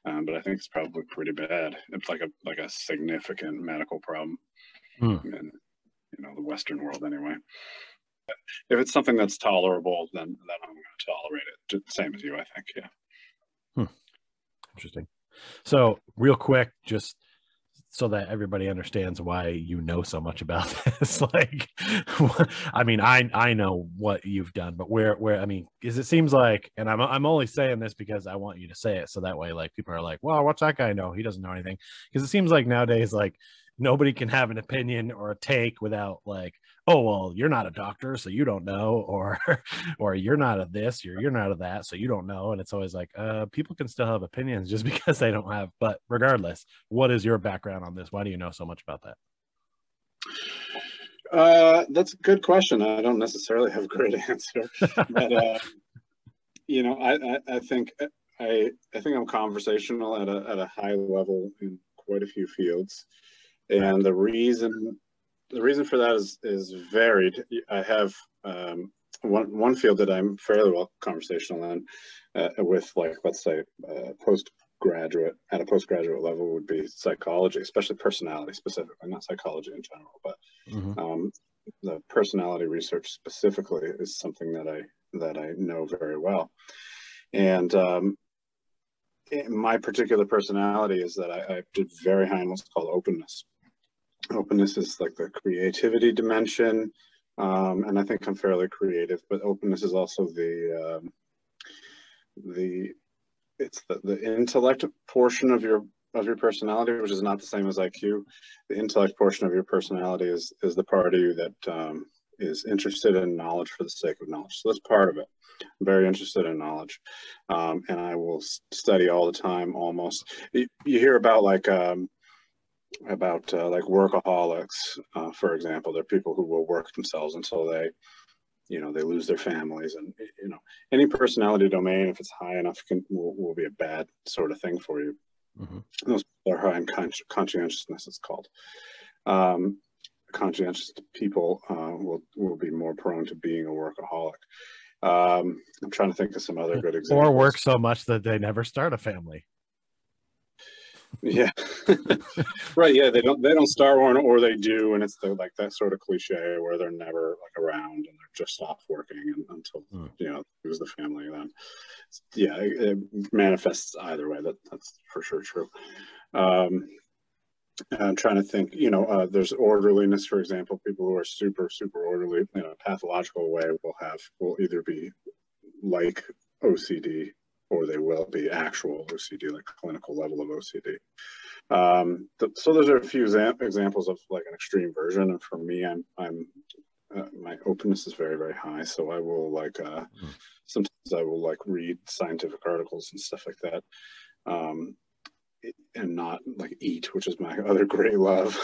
But I think it's probably pretty bad. It's like a significant medical problem in the Western world anyway. If it's something that's tolerable, then I'm going to tolerate it. Same as you, I think. Yeah. Interesting. So real quick, just so that everybody understands why you know so much about this, like, I mean, I know what you've done, but where, I mean, because it seems like, and I'm only saying this because I want you to say it. So that way, like, people are like, well, what's that guy know? He doesn't know anything. Because it seems like nowadays, like, nobody can have an opinion or a take without like, oh, well, you're not a doctor, so you don't know, or or you're not a this, you're not a that, so you don't know. And it's always like, people can still have opinions just because they don't have. But regardless, what is your background on this? Why do you know so much about that? That's a good question. I don't necessarily have a great answer, but I think I'm conversational at a high level in quite a few fields, and the reason for that is varied. I have one field that I'm fairly well conversational in, with, like, let's say, postgraduate level would be psychology, especially personality specifically, not psychology in general, but the personality research specifically is something that I know very well. And my particular personality is that I did very high in what's called openness. Openness is like the creativity dimension, and I think I'm fairly creative. But openness is also the intellect portion of your personality, which is not the same as IQ. The intellect portion of your personality is the part of you that is interested in knowledge for the sake of knowledge. So that's part of it. I'm very interested in knowledge, and I will study all the time. Almost, you hear about like workaholics, for example. They're people who will work themselves until they lose their families, and any personality domain, if it's high enough, will be a bad sort of thing for you. Those people are high in conscientiousness, it's called. Conscientious people will be more prone to being a workaholic. I'm trying to think of some other good examples. Or work so much that they never start a family. Yeah. Right. Yeah, they don't start one, or they do, and it's like that sort of cliche where they're never like around and they're just off working until lose the family. Then it manifests either way. That's for sure true. I'm trying to think, there's orderliness, for example. People who are super, super orderly in a pathological way will either be like OCD, or they will be actual OCD, like clinical level of OCD. So those are a few examples of like an extreme version. And for me, my openness is very, very high. So I will sometimes I will read scientific articles and stuff like that. And not like eat, which is my other great love.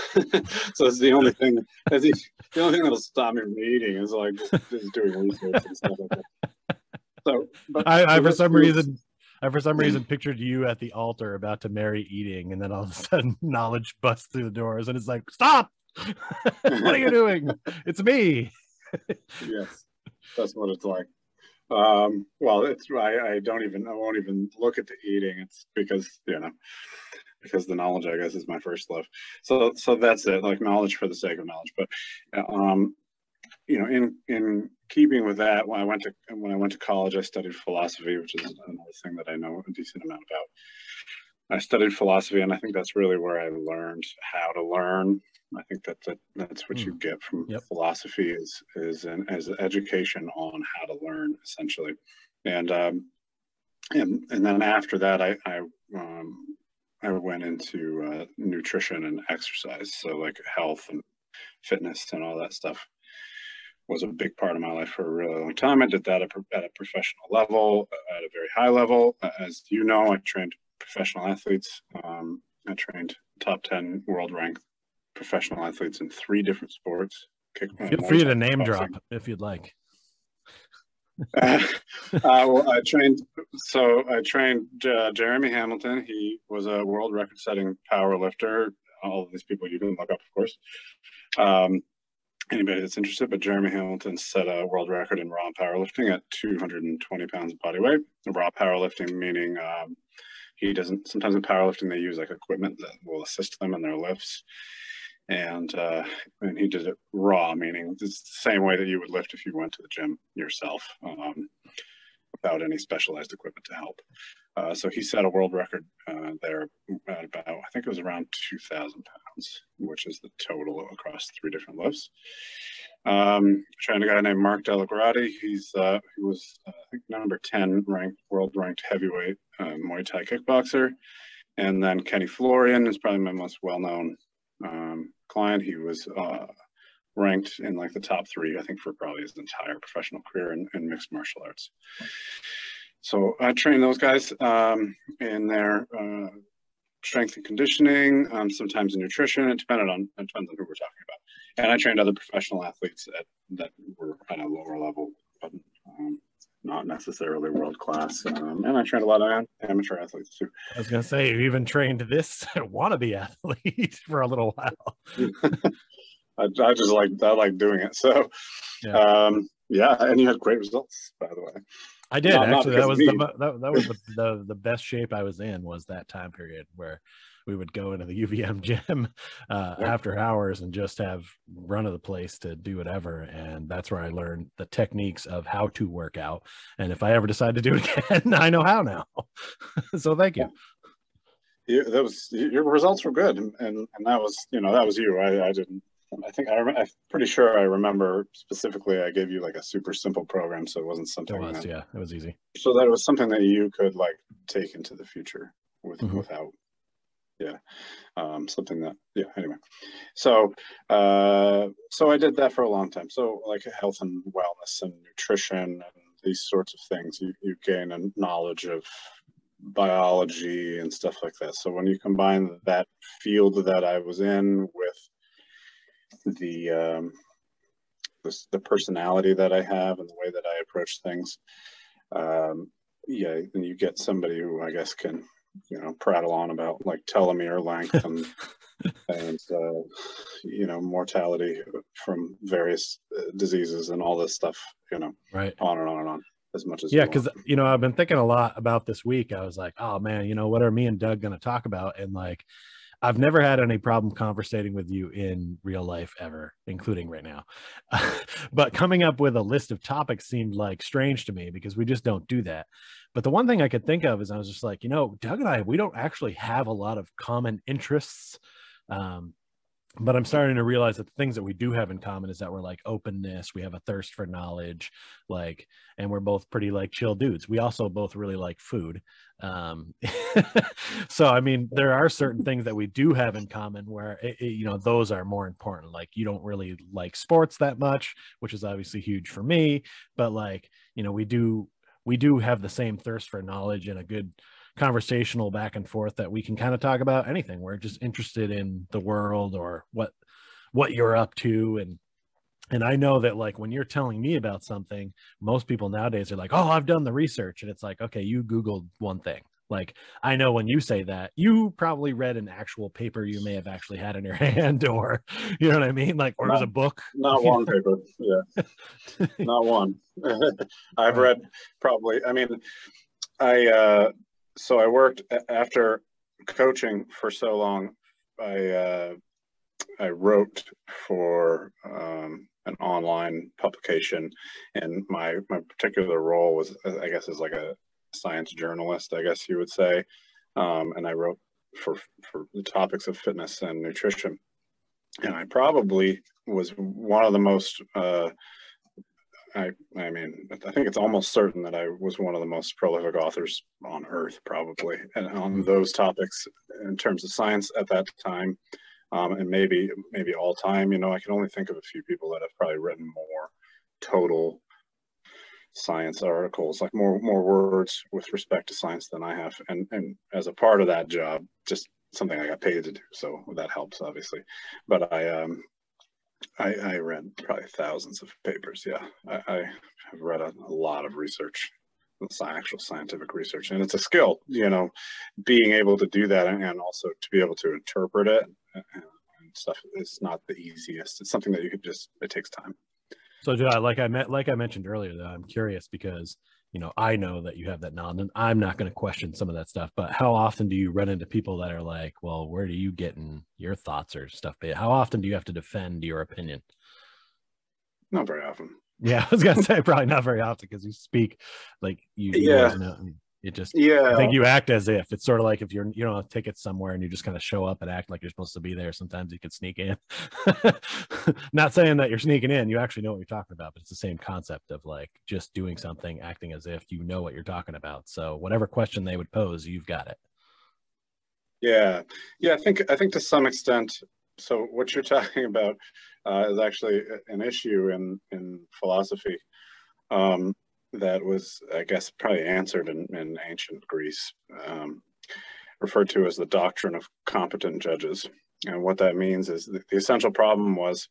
So it's the only thing. The only thing that'll stop me from eating is like just doing research and stuff like that. So, but I for some reason pictured you at the altar about to marry eating, and then all of a sudden knowledge busts through the doors, and it's like, stop! What are you doing? It's me. Yes, that's what it's like. Well, I won't even look at the eating. It's because the knowledge, I guess, is my first love. So that's it, like knowledge for the sake of knowledge. But in keeping with that, when I went to college, I studied philosophy, which is another thing that I know a decent amount about. I studied philosophy, and I think that's really where I learned how to learn. I think that's what you get from philosophy is an education on how to learn, essentially. And then after that, I went into nutrition and exercise, so like health and fitness and all that stuff was a big part of my life for a really long time. I did that at a professional level, at a very high level. As you know, I trained professional athletes. I trained top 10 world ranked professional athletes in 3 different sports. Feel free to name drop if you'd like. Well, I trained Jeremy Hamilton. He was a world record setting power lifter. All of these people you can look up, of course. Anybody that's interested, but Jeremy Hamilton set a world record in raw powerlifting at 220 pounds of body weight. Raw powerlifting meaning sometimes in powerlifting they use like equipment that will assist them in their lifts. And he did it raw, meaning it's the same way that you would lift if you went to the gym yourself, without any specialized equipment to help. So he set a world record there at about, I think it was around 2,000 pounds, which is the total across 3 different lifts. Trained a guy named Mark Delagrati. He was I think number 10 world ranked heavyweight Muay Thai kickboxer. And then Kenny Florian is probably my most well-known client. He was ranked in like the top 3, I think, for probably his entire professional career in mixed martial arts. So I trained those guys in their strength and conditioning, sometimes in nutrition. It depends on who we're talking about. And I trained other professional athletes that were at a lower level, but not necessarily world class. And I trained a lot of amateur athletes too. I was gonna say, you even trained this wannabe athlete for a little while. I like doing it. So yeah, and you had great results, by the way. I did actually. That was the best shape I was in, was that time period where we would go into the UVM gym after hours and just have run of the place to do whatever. And that's where I learned the techniques of how to work out. And if I ever decide to do it again, I know how now. So thank you. Your results were good, and that was you. I didn't. I'm pretty sure I remember specifically I gave you like a super simple program, so it wasn't something. It was easy. So that was something that you could like take into the future without, something that, anyway. So I did that for a long time. So like health and wellness and nutrition and these sorts of things, you gain a knowledge of biology and stuff like that. So when you combine that field that I was in with the personality that I have and the way that I approach things, then you get somebody who I guess can prattle on about like telomere length and mortality from various diseases and all this stuff, right, on and on and on, as much as because I've been thinking a lot about this week. I was like, oh man, what are me and Doug going to talk about? And like, I've never had any problem conversating with you in real life ever, including right now. But coming up with a list of topics seemed like strange to me because we just don't do that. But the one thing I could think of is I was just like, Doug and we don't actually have a lot of common interests. But I'm starting to realize that the things that we do have in common is that we're like openness. We have a thirst for knowledge, and we're both pretty like chill dudes. We also both really like food. So, I mean, there are certain things that we do have in common where, those are more important. Like you don't really like sports that much, which is obviously huge for me, but like, we do have the same thirst for knowledge and a good conversational back and forth that we can kind of talk about anything. We're just interested in the world or what you're up to. And I know that like when you're telling me about something, most people nowadays are like, oh, I've done the research. And it's like, okay, you Googled one thing. Like, I know when you say that, you probably read an actual paper you may have actually had in your hand, or, you know what I mean? Like, or it was a book. Not one paper. Yeah. Not one. I've read probably, so I worked after coaching for so long. I wrote for an online publication, and my particular role was, I guess, is like a science journalist, I guess you would say. And I wrote for the topics of fitness and nutrition. And I probably was one of the most I think it's almost certain that I was one of the most prolific authors on earth, probably, and on those topics in terms of science at that time, and maybe all time. I can only think of a few people that have probably written more total science articles, like more words with respect to science than I have. And as a part of that job, just something I got paid to do, so that helps, obviously. But I read probably thousands of papers. Yeah, I have read a lot of research, actual scientific research, and it's a skill, being able to do that and also to be able to interpret it and stuff. It's not the easiest. It's something that you could it takes time. So, like I mentioned earlier, though, I'm curious because, I know that you have that knowledge, and I'm not going to question some of that stuff. But how often do you run into people that are like, well, where do you get in your thoughts or stuff? But how often do you have to defend your opinion? Not very often. Yeah, I was going to say probably not very often because you speak like you always know. It just, I think you act as if. It's sort of like if you're, a ticket somewhere and you just kind of show up and act like you're supposed to be there. Sometimes you could sneak in. Not saying that you're sneaking in. You actually know what you're talking about, but it's the same concept of like just doing something, acting as if you know what you're talking about. So whatever question they would pose, you've got it. Yeah. I think to some extent, so what you're talking about is actually an issue in philosophy that was, I guess, probably answered in ancient Greece, referred to as the doctrine of competent judges. And what that means is that the essential problem was,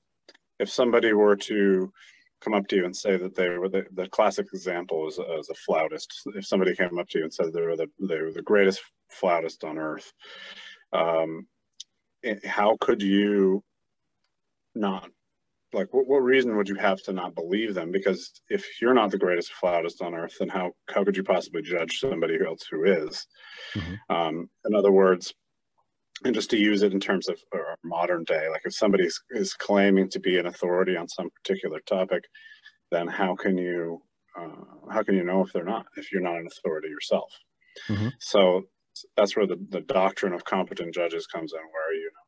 if somebody were to come up to you and say that they were the classic example is a flautist. If somebody came up to you and said they were the greatest flautist on earth, how could you not, like, what reason would you have to not believe them? Because if you're not the greatest flautist on earth, then how could you possibly judge somebody else who is? Mm-hmm. In other words, and just to use it in terms of our modern day, like if somebody is claiming to be an authority on some particular topic, then how can you know if they're not, if you're not an authority yourself? Mm-hmm. So that's where the doctrine of competent judges comes in, where, you know,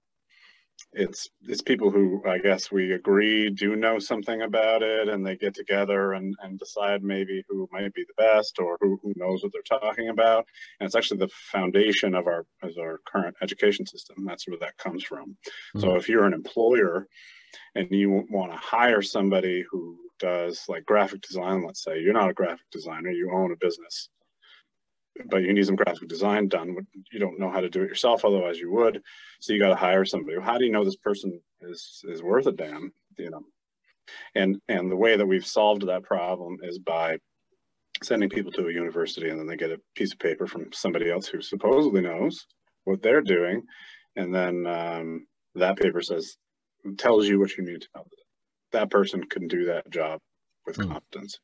it's people who, I guess, we agree do know something about it, and they get together and decide maybe who might be the best, or who knows what they're talking about. And it's actually the foundation of our current education system. That's where that comes from. Mm-hmm. So if you're an employer and you want to hire somebody who does, like, graphic design, let's say, you're not a graphic designer, you own a business, but you need some graphic design done. You don't know how to do it yourself, otherwise you would. So you got to hire somebody. How do you know this person is worth a damn? You know, and the way that we've solved that problem is by sending people to a university, and then they get a piece of paper from somebody else who supposedly knows what they're doing, and then that paper tells you what you need to know. That person can do that job with competence.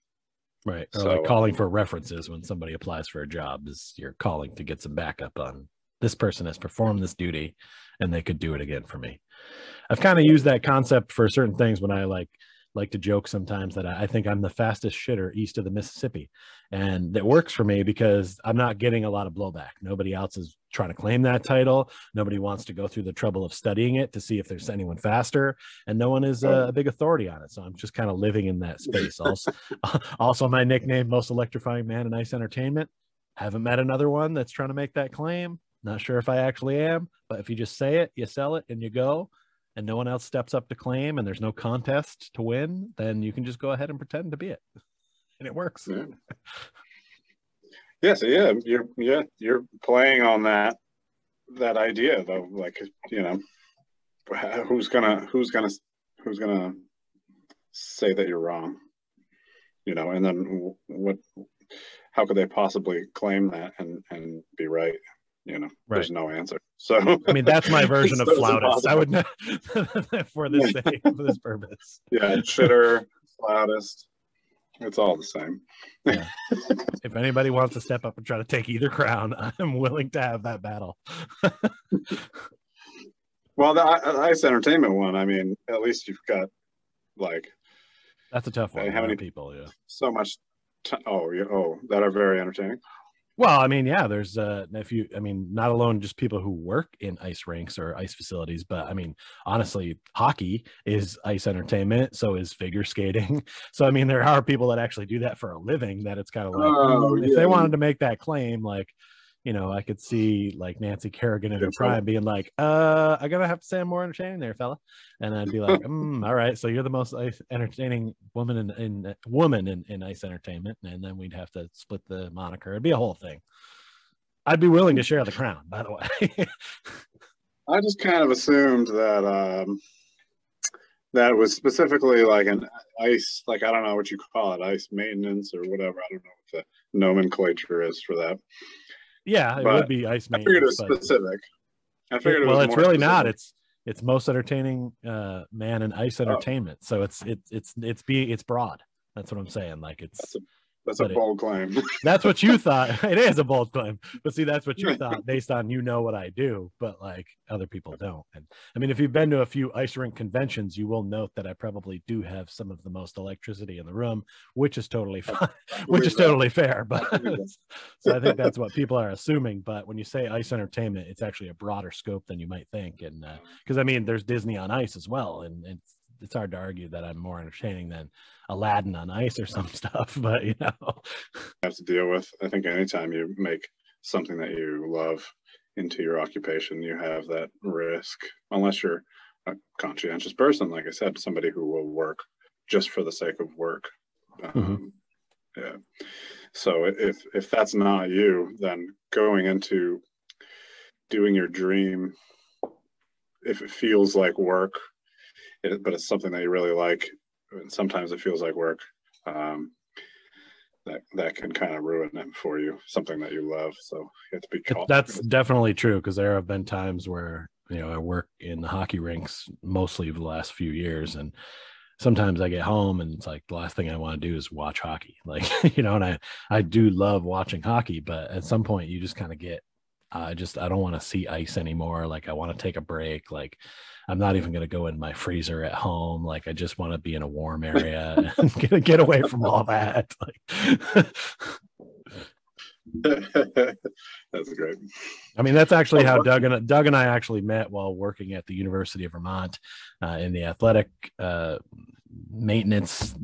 Right. Or so, like calling for references when somebody applies for a job, is you're calling to get some backup on this person has performed this duty and they could do it again for me. I've kind of used that concept for certain things when I like to joke sometimes that I think I'm the fastest shitter east of the Mississippi. And it works for me because I'm not getting a lot of blowback. Nobody else is trying to claim that title. Nobody wants to go through the trouble of studying it to see if there's anyone faster. And no one is a big authority on it. So I'm just kind of living in that space. Also, my nickname, Most Electrifying Man in Ice Entertainment. Haven't met another one that's trying to make that claim. Not sure if I actually am, but if you just say it, you sell it, and you go, and no one else steps up to claim, and there's no contest to win, then you can just go ahead and pretend to be it, and it works. Yeah. So you're playing on that idea, though. Like, you know, who's gonna say that you're wrong? You know, and then how could they possibly claim that and be right? You know, right. There's no answer. So I mean, that's my version of flautist. I would not for this purpose. Yeah, shitter, flautist. It's all the same. Yeah. If anybody wants to step up and try to take either crown, I'm willing to have that battle. Well, the Ice Entertainment one, I mean, at least you've got, like, that's a tough one. How many people? Yeah. So much. That are very entertaining. Well, I mean, yeah, there's not alone just people who work in ice rinks or ice facilities, but I mean, honestly, hockey is ice entertainment. So is figure skating. So, I mean, there are people that actually do that for a living, that it's kind of like, if they wanted to make that claim, like, you know, I could see like Nancy Kerrigan in her prime being like, I gotta have to say I'm more entertaining there, fella. And I'd be like, all right, so you're the most entertaining woman in ice entertainment. And then we'd have to split the moniker. It'd be a whole thing. I'd be willing to share the crown, by the way. I just kind of assumed that that was specifically like an ice, like, I don't know what you call it, ice maintenance or whatever. I don't know what the nomenclature is for that. Yeah, it would be ice maintenance. I figured it was specific. I figured it was it's really specific. Not. It's most entertaining man in ice entertainment. So it's broad. That's what I'm saying. Like, that's a bold claim. That's what you thought. It is a bold claim. But see, that's what you thought based on, you know what I do, but like other people don't. And I mean, if you've been to a few ice rink conventions, you will note that I probably do have some of the most electricity in the room, which is totally fine, which is totally fair. But so I think that's what people are assuming. But when you say ice entertainment, it's actually a broader scope than you might think. And because I mean, there's Disney on Ice as well. And it's hard to argue that I'm more entertaining than Aladdin on ice or some stuff, but you know, have to deal with. I think anytime you make something that you love into your occupation, you have that risk, unless you're a conscientious person, like I said, somebody who will work just for the sake of work. Yeah. So if that's not you, then going into doing your dream, if it feels like work, but it's something that you really like, and sometimes it feels like work, that can kind of ruin it for you, something that you love. So you have to be cautious. That's definitely true, because there have been times where, I work in the hockey rinks mostly the last few years, and sometimes I get home and it's like the last thing I want to do is watch hockey. Like, and I do love watching hockey, but at some point you just kind of get, I don't want to see ice anymore. Like, I want to take a break. Like, I'm not even going to go in my freezer at home. Like, I just want to be in a warm area and get away from all that. Like, that's great. I mean, that's actually how Doug and I actually met while working at the University of Vermont in the athletic maintenance.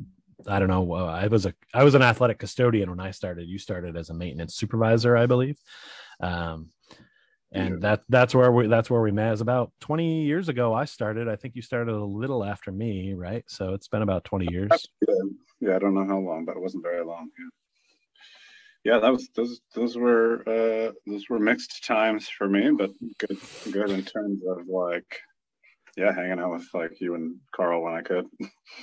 I don't know. I was an athletic custodian when I started. You started as a maintenance supervisor, I believe. And that's where we met. It was about 20 years ago. I started. I think you started a little after me, right? So it's been about 20 years. Yeah, I don't know how long, but it wasn't very long. Yeah, that was those were mixed times for me, but good in terms of like, hanging out with like you and Carl when I could.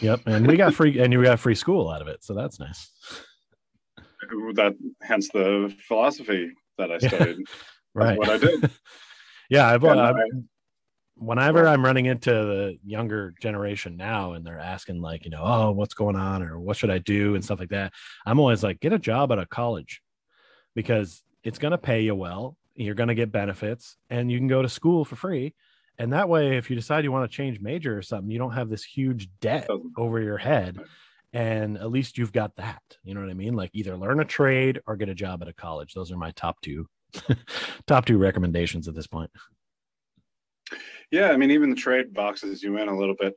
Yep, and you got free school out of it, so that's nice. That hence the philosophy that I studied. Right. That's what I did. Yeah, whenever I'm running into the younger generation now and they're asking like, oh, what's going on or what should I do and stuff like that, I'm always like, get a job at a college, because it's going to pay you well. You're going to get benefits and you can go to school for free. And that way, if you decide you want to change major or something, you don't have this huge debt over your head. And at least you've got that, you know what I mean? Like, either learn a trade or get a job at a college. Those are my top two recommendations at this point. Yeah, I mean, even the trade boxes you in a little bit.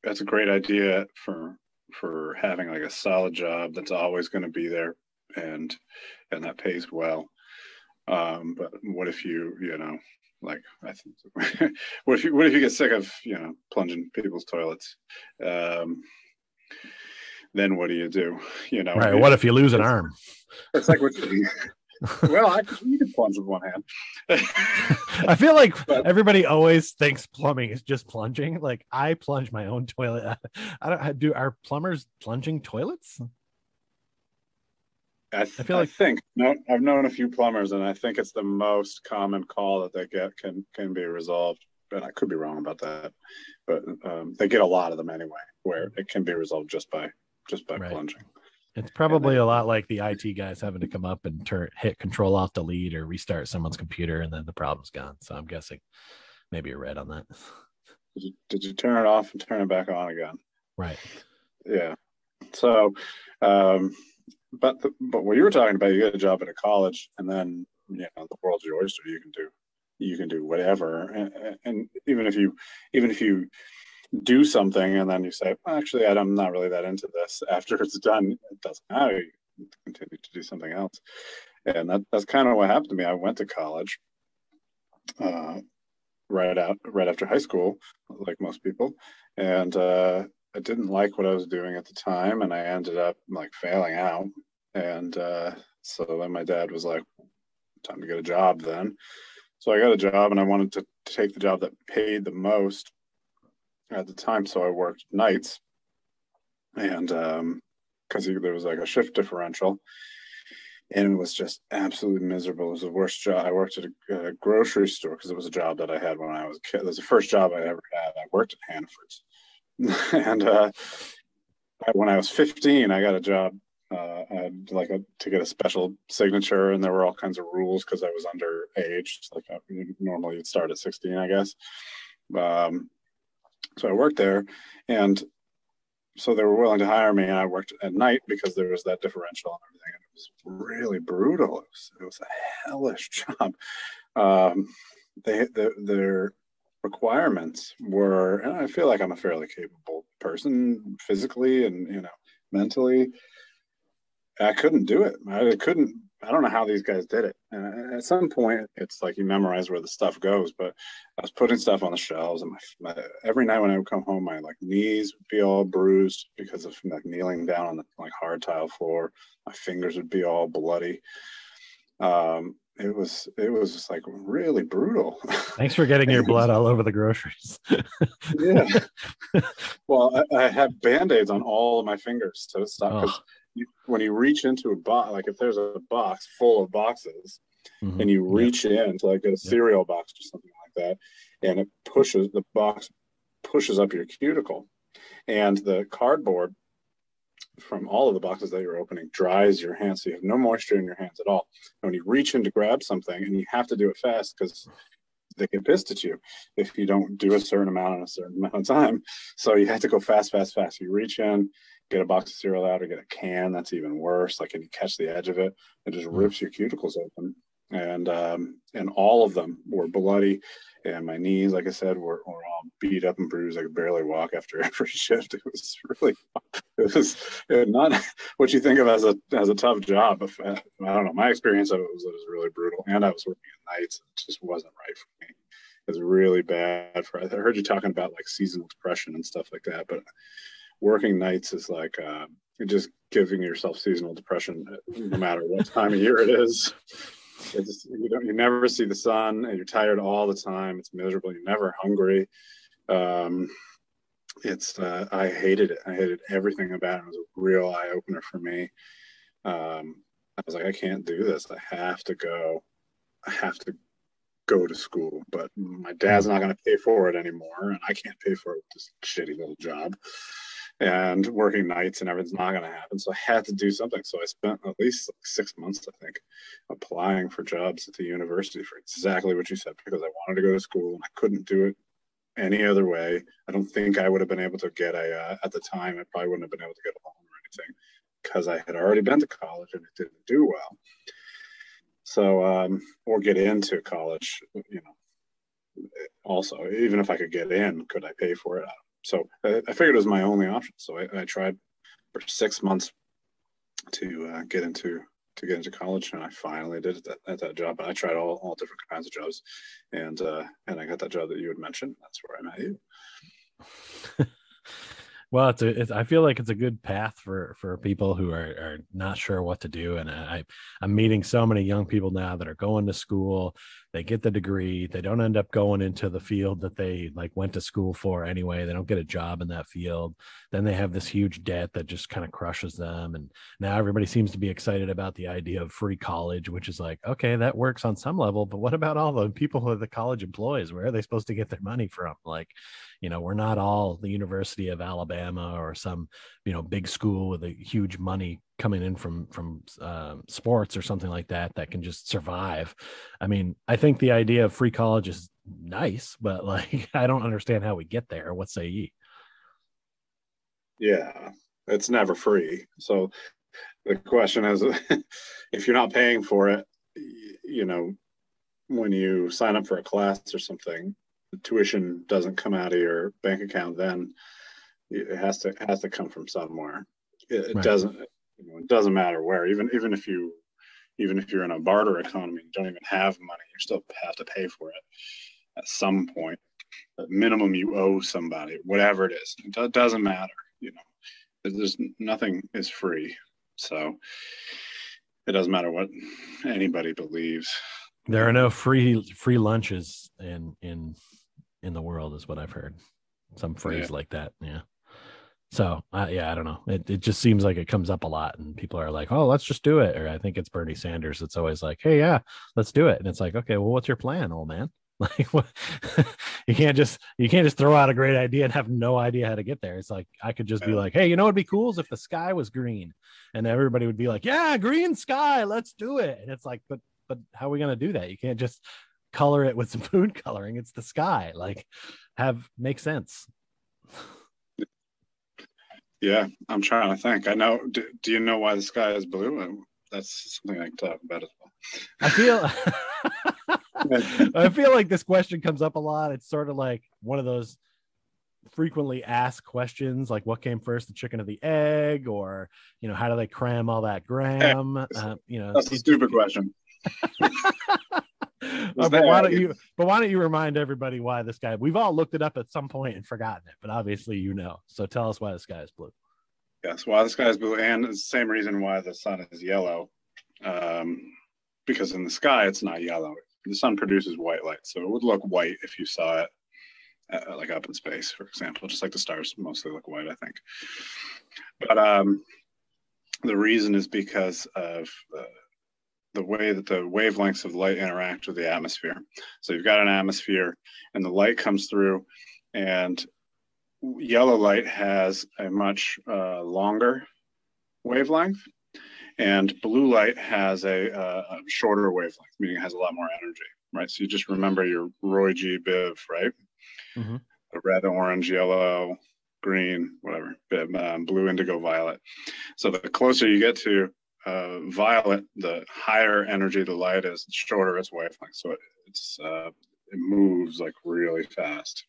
That's a great idea for having like a solid job that's always going to be there and that pays well. But what if like, I think, what if you get sick of plunging people's toilets? Then what do you do? Right. What if you lose an arm? It's like well, you can plunge with one hand. I feel like everybody always thinks plumbing is just plunging. Like, I plunge my own toilet. Are plumbers plunging toilets? I've known a few plumbers, and I think it's the most common call that they get can be resolved. And I could be wrong about that, but they get a lot of them anyway, where it can be resolved just by plunging. It's probably a lot like the IT guys having to come up and hit Control-Alt-Delete or restart someone's computer, and then the problem's gone. So I'm guessing maybe you're right on that. Did you turn it off and turn it back on again? Right. Yeah. So, but what you were talking about, you get a job at a college, and then the world's your oyster. You can do whatever, and even if you do something and then you say, actually, I'm not really that into this. After it's done, it doesn't matter. You continue to do something else. And that's kind of what happened to me. I went to college right after high school, like most people. And I didn't like what I was doing at the time. And I ended up like failing out. And so then my dad was like, time to get a job then. So I got a job, and I wanted to take the job that paid the most at the time, so I worked nights, and because there was like a shift differential, and it was just absolutely miserable. It was the worst job. I worked at a grocery store because it was a job that I had when I was a kid. It was the first job I ever had. I worked at Hannaford's, and when I was 15, I got a job. I had to get a special signature, and there were all kinds of rules because I was underage. Like normally you'd start at 16, I guess. So I worked there, and so they were willing to hire me, and I worked at night because there was that differential and everything. And it was really brutal. It was a hellish job. Their requirements were, and I feel like I'm a fairly capable person physically and mentally. I couldn't do it. I couldn't. I don't know how these guys did it. And at some point, it's like you memorize where the stuff goes. But I was putting stuff on the shelves, and every night when I would come home, my like knees would be all bruised because of like kneeling down on the like hard tile floor. My fingers would be all bloody. It was just like really brutal. Thanks for getting your blood all over the groceries. Yeah. Well, I have Band-Aids on all of my fingers to stop, because when you reach into a box, like if there's a box full of boxes, and you reach in to like get a cereal box or something like that, and the box pushes up your cuticle, and the cardboard from all of the boxes that you're opening dries your hands, so you have no moisture in your hands at all. And when you reach in to grab something, and you have to do it fast because they get pissed at you if you don't do a certain amount in a certain amount of time. So you have to go fast. You reach in, get a box of cereal out, or get a can. That's even worse. Like, and you catch the edge of it, it just rips your cuticles open. And all of them were bloody, and my knees, like I said, were all beat up and bruised. I could barely walk after every shift. It was not what you think of as a tough job. But I don't know. My experience of it was really brutal, and I was working at nights. It just wasn't right for me. It was really bad. I heard you talking about like seasonal depression and stuff like that, but working nights is like just giving yourself seasonal depression, no matter what time of year it is. You never see the sun, and you're tired all the time. It's miserable. You're never hungry. I hated it. I hated everything about it. It was a real eye opener for me. I was like, I can't do this. I have to go to school, but my dad's not going to pay for it anymore, and I can't pay for this shitty little job. And working nights and everything's not going to happen. So I had to do something. So I spent at least 6 months, I think, applying for jobs at the university for exactly what you said, because I wanted to go to school and I couldn't do it any other way. I don't think I would have been able to get at the time, I probably wouldn't have been able to get a loan or anything, because I had already been to college and it didn't do well. So, or get into college, also, even if I could get in, could I pay for it? So I figured it was my only option. So I tried for 6 months to get into college, and I finally did it at that job. But I tried all different kinds of jobs, and I got that job that you had mentioned. That's where I met you. Well, I feel like it's a good path for people who are not sure what to do. And I'm meeting so many young people now that are going to school. They get the degree. They don't end up going into the field that they like went to school for anyway. They don't get a job in that field. Then they have this huge debt that just kind of crushes them. And now everybody seems to be excited about the idea of free college, which is like, okay, that works on some level, but what about all the people who are the college employees? Where are they supposed to get their money from? Like, we're not all the University of Alabama or some, big school with a huge money coming in from sports or something like that can just survive. I mean, I think the idea of free college is nice, but like, I don't understand how we get there. What say ye? Yeah, it's never free. So the question is, if you're not paying for it, when you sign up for a class or something, the tuition doesn't come out of your bank account, then it has to come from somewhere. It right. It doesn't matter where. Even if you're in a barter economy, you don't even have money, you still have to pay for it at some point. At minimum, you owe somebody, whatever it is. It doesn't matter. There's nothing is free, so it doesn't matter what anybody believes. There are no free lunches in the world, is what I've heard. Some phrase like that. Yeah. So I don't know. It just seems like it comes up a lot, and people are like, "Oh, let's just do it." Or I think it's Bernie Sanders that's always like, "Hey, yeah, let's do it." And it's like, okay, well, what's your plan, old man? Like, what? you can't just throw out a great idea and have no idea how to get there. It's like I could just be like, "Hey, what'd be cool is if the sky was green," and everybody would be like, "Yeah, green sky, let's do it." And it's like, but how are we gonna do that? You can't just color it with some food coloring. It's the sky. Like, make sense. Yeah, I'm trying to think. I know. Do you know why the sky is blue? That's something I can talk about as well. I feel like this question comes up a lot. It's sort of like one of those frequently asked questions like what came first, the chicken or the egg, or, you know, how do they cram all that gram? You know, that's a stupid question. But why don't you remind everybody why the sky? We've all looked it up at some point and forgotten it, but obviously you know. So tell us why the sky is blue. Yes, why the sky is blue, and it's the same reason why the sun is yellow. Because in the sky it's not yellow. The sun produces white light, so it would look white if you saw it like up in space, for example, just like the stars mostly look white, I think. But the reason is because of the way that the wavelengths of light interact with the atmosphere. So you've got an atmosphere and the light comes through, and yellow light has a much longer wavelength, and blue light has a shorter wavelength, meaning it has a lot more energy, right? So you just remember your Roy G. Biv, right? Mm-hmm. The red, orange, yellow, green, whatever, blue, indigo, violet. So the closer you get to violet, the higher energy the light is, the shorter its wavelength. So it moves like really fast.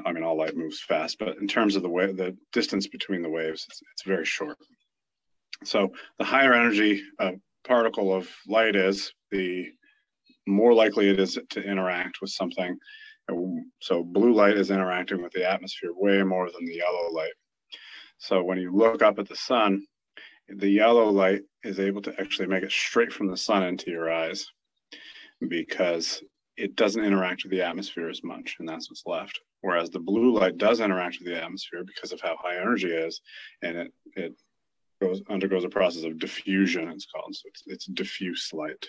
I mean, all light moves fast, but in terms of the distance between the waves, it's very short. So the higher energy particle of light is, the more likely it is to interact with something. So blue light is interacting with the atmosphere way more than the yellow light. So when you look up at the sun, the yellow light is able to actually make it straight from the sun into your eyes because it doesn't interact with the atmosphere as much, and that's what's left. Whereas the blue light does interact with the atmosphere because of how high energy it is, and it undergoes a process of diffusion, it's called. So it's diffuse light.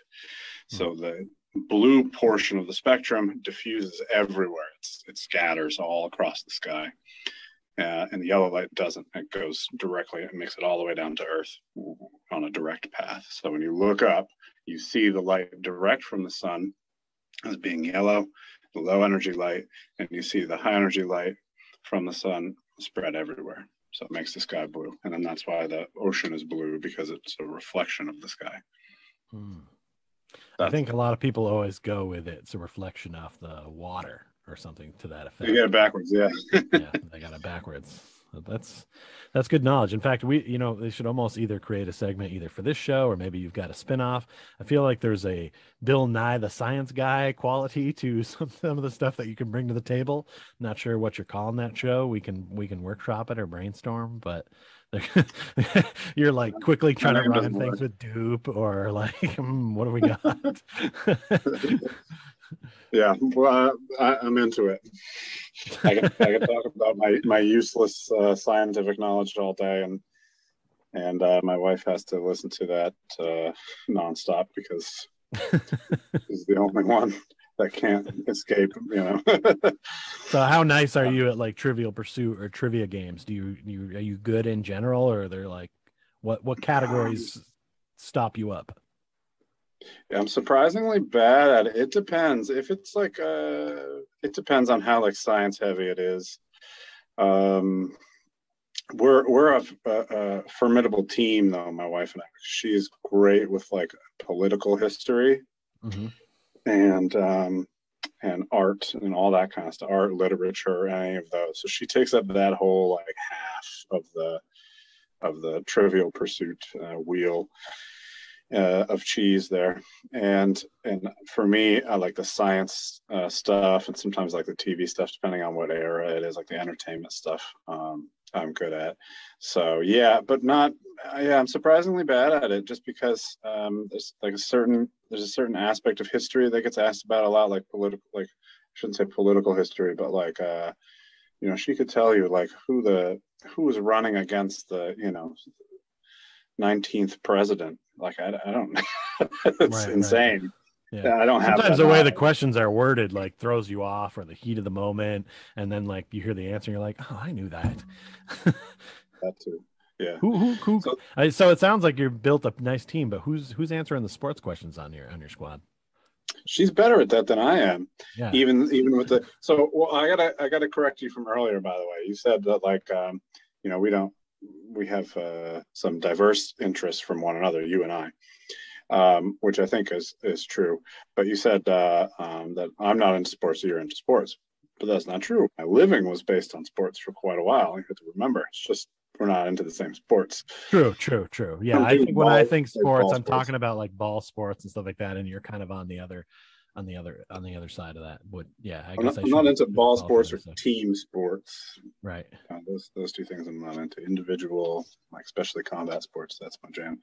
So the blue portion of the spectrum diffuses everywhere. It scatters all across the sky. And the yellow light doesn't. It goes directly and makes it all the way down to Earth on a direct path. So when you look up, you see the light direct from the sun as being yellow, the low energy light, and you see the high energy light from the sun spread everywhere. So it makes the sky blue. And then that's why the ocean is blue, because it's a reflection of the sky. I think a lot of people always go with it's a reflection of the water or something to that effect. They get it backwards, yeah. Yeah, they got it backwards. That's good knowledge. In fact, they should almost either create a segment either for this show or maybe you've got a spinoff. I feel like there's a Bill Nye the Science Guy quality to some of the stuff that you can bring to the table. Not sure what you're calling that show. We can workshop it or brainstorm, but you're like quickly trying to rhyme things with dupe or like, what do we got? Yeah, well, I'm into it. I can talk about my useless scientific knowledge all day, and my wife has to listen to that nonstop because she's the only one that can't escape. So, how nice are you at like Trivial Pursuit or trivia games? Are you good in general, or are there like what categories stop you up? Yeah, I'm surprisingly bad at it. It depends. If it's like it depends on how like science heavy it is. We're a formidable team though, my wife and I. She's great with like political history and art and all that kind of stuff, art, literature, any of those. So she takes up that whole like half of the Trivial Pursuit wheel of cheese there. And for me, I like the science stuff and sometimes like the TV stuff, depending on what era it is, like the entertainment stuff. I'm good at. So yeah, but not. I'm surprisingly bad at it, just because there's a certain aspect of history that gets asked about a lot, like political. Like, I shouldn't say political history, but like she could tell you like who was running against the 19th president. Like I don't. It's insane. Right. Yeah, I don't have. Sometimes the way the questions are worded like throws you off, or the heat of the moment, and then like you hear the answer, and you're like, "Oh, I knew that." That too. Yeah. Who? So it sounds like you've built a nice team, but who's answering the sports questions on your squad? She's better at that than I am. Yeah. Even with the. So I gotta correct you from earlier. By the way, you said that like we have some diverse interests from one another, you and I, which I think is true. But you said that I'm not into sports, so you're into sports. but that's not true. My living was based on sports for quite a while. You have to remember, it's just we're not into the same sports. True. Yeah, I think when I think sports, I'm talking about like ball sports and stuff like that, and you're kind of on the other side of that. But yeah, I guess I'm not into ball sports or team sports. Right. Those two things I'm not into. Individual, like especially combat sports, that's my jam.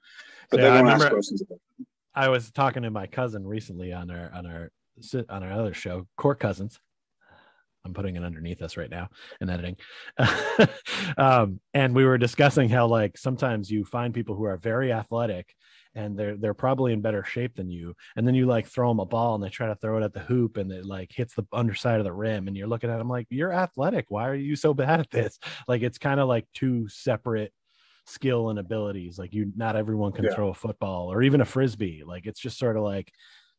But so, they don't ask questions about it. I was talking to my cousin recently on our other show, Court Cousins. I'm putting it underneath us right now in editing. And we were discussing how like sometimes you find people who are very athletic and they're probably in better shape than you. And then you like throw them a ball and they try to throw it at the hoop and it like hits the underside of the rim. And you're looking at them like, you're athletic. Why are you so bad at this? Like, it's kind of like two separate skill and abilities. Like not everyone can throw a football or even a Frisbee. Like, it's just sort of like,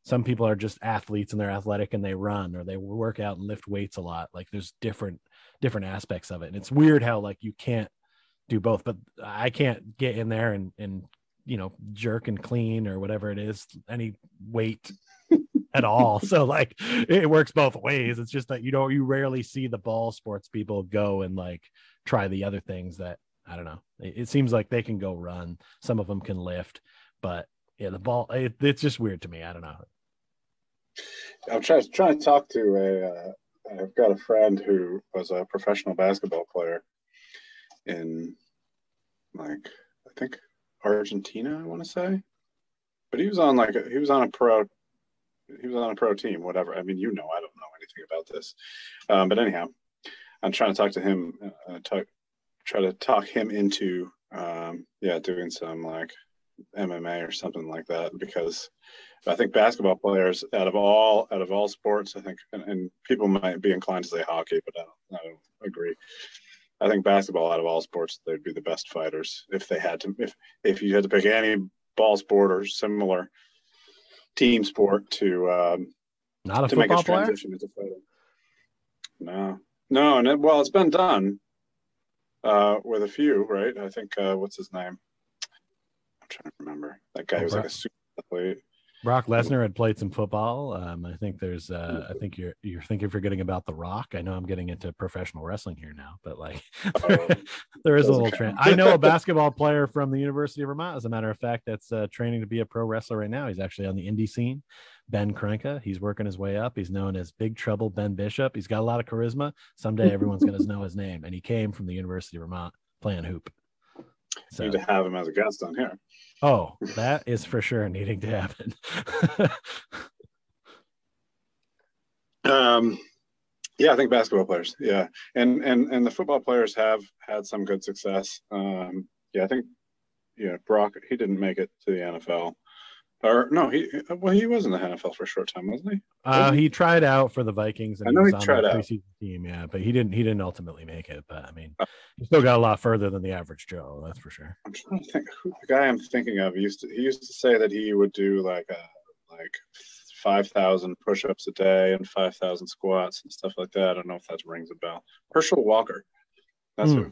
some people are just athletes and they're athletic and they run or they work out and lift weights a lot. Like there's different aspects of it. And it's weird how like you can't do both, but I can't get in there and jerk and clean or whatever it is, any weight at all. So like it works both ways. It's just that, you rarely see the ball sports people go and like try the other things that, I don't know. It seems like they can go run. Some of them can lift, but yeah, the ball, it's just weird to me. I don't know. I'm trying to talk to I've got a friend who was a professional basketball player in like, I think Argentina, I want to say, but he was on a pro team, whatever. I mean, I don't know anything about this. But anyhow, I'm trying to talk to him, try to talk him into, doing some like MMA or something like that, because I think basketball players out of all sports, I think, and people might be inclined to say hockey, but I don't agree. I think basketball out of all sports, they'd be the best fighters if they had to. If you had to pick any ball sport or similar team sport to not a to football make a transition into fighting. No, and it's been done with a few, right? I think what's his name? I'm trying to remember. That guy was like a super athlete. Brock Lesnar had played some football. I think there's I think you're forgetting about The Rock. I know I'm getting into professional wrestling here now, but like there is a little trend. I know a basketball player from the University of Vermont, as a matter of fact, that's training to be a pro wrestler right now. He's actually on the indie scene. Ben Krenka. He's working his way up. He's known as Big Trouble Ben Bishop. He's got a lot of charisma. Someday everyone's going to know his name. And he came from the University of Vermont playing hoop. So, need to have him as a guest on here. Oh, that is for sure needing to happen. I think basketball players. Yeah. And the football players have had some good success. I think, Brock, he didn't make it to the NFL. Or no, he was in the NFL for a short time, wasn't he? He tried out for the Vikings and he was on the preseason team, but he didn't ultimately make it. But I mean, he still got a lot further than the average Joe, that's for sure. I'm trying to think who the guy I'm thinking of. He used to say that he would do like 5,000 push-ups a day and 5,000 squats and stuff like that. I don't know if that rings a bell. Herschel Walker. That's who.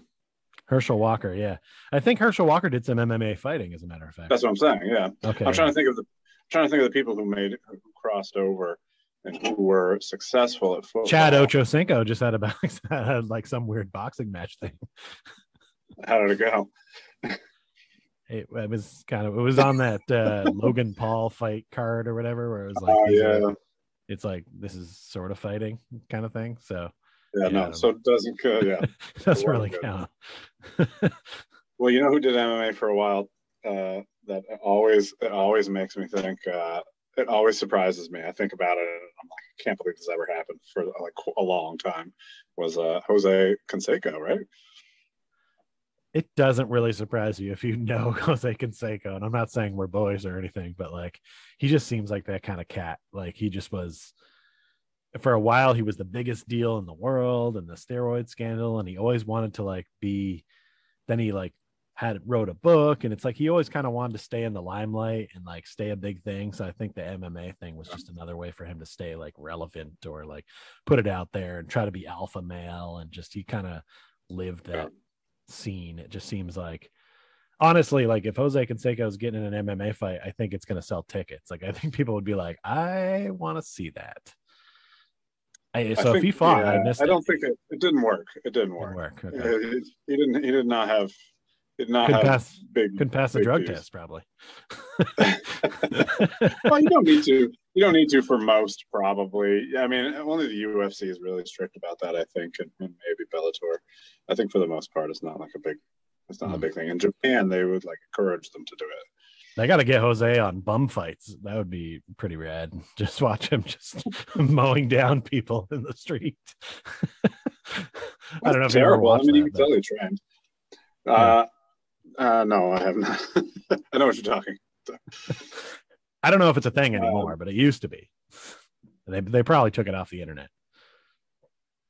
Herschel Walker, yeah. I think Herschel Walker did some MMA fighting, as a matter of fact. That's what I'm saying, yeah. Okay. I'm trying to think of the people who crossed over and who were successful at football. Chad Ochocinco just had like some weird boxing match thing. How did it go? It was on that Logan Paul fight card or whatever, where it was like, it's like, this is sort of fighting kind of thing. So so it doesn't doesn't really count. Well, you know who did MMA for a while? That always makes me think. It always surprises me. I think about it and I'm like, I can't believe this ever happened for like a long time. Was Jose Canseco, right? It doesn't really surprise you if you know Jose Canseco, and I'm not saying we're boys or anything, but like, he just seems like that kind of cat. Like, he just was. For a while, he was the biggest deal in the world and the steroid scandal, and he always wanted to like be. Then he like wrote a book, and it's like he always kind of wanted to stay in the limelight and like stay a big thing. So I think the MMA thing was just another way for him to stay like relevant or like put it out there and try to be alpha male, and just he kind of lived that scene. It just seems like, honestly, like if Jose Canseco is getting in an MMA fight, I think it's going to sell tickets. Like, I think people would be like, I want to see that. So if he fought, I missed I it. don't think it didn't work. It didn't Didn't work. work. Okay. He did not have couldn't pass the big drug views. test probably. Well, you don't need to. You don't need to for most, probably. I mean, only the UFC is really strict about that, I think, and maybe Bellator. I think for the most part, it's not a big thing. In Japan, they would like encourage them to do it. They got to get Jose on bum fights. That would be pretty rad. Just watch him just mowing down people in the street. I don't know if you ever watched that. You can totally trained. No, I have not. I know what you're talking. I don't know if it's a thing anymore, but it used to be. They probably took it off the internet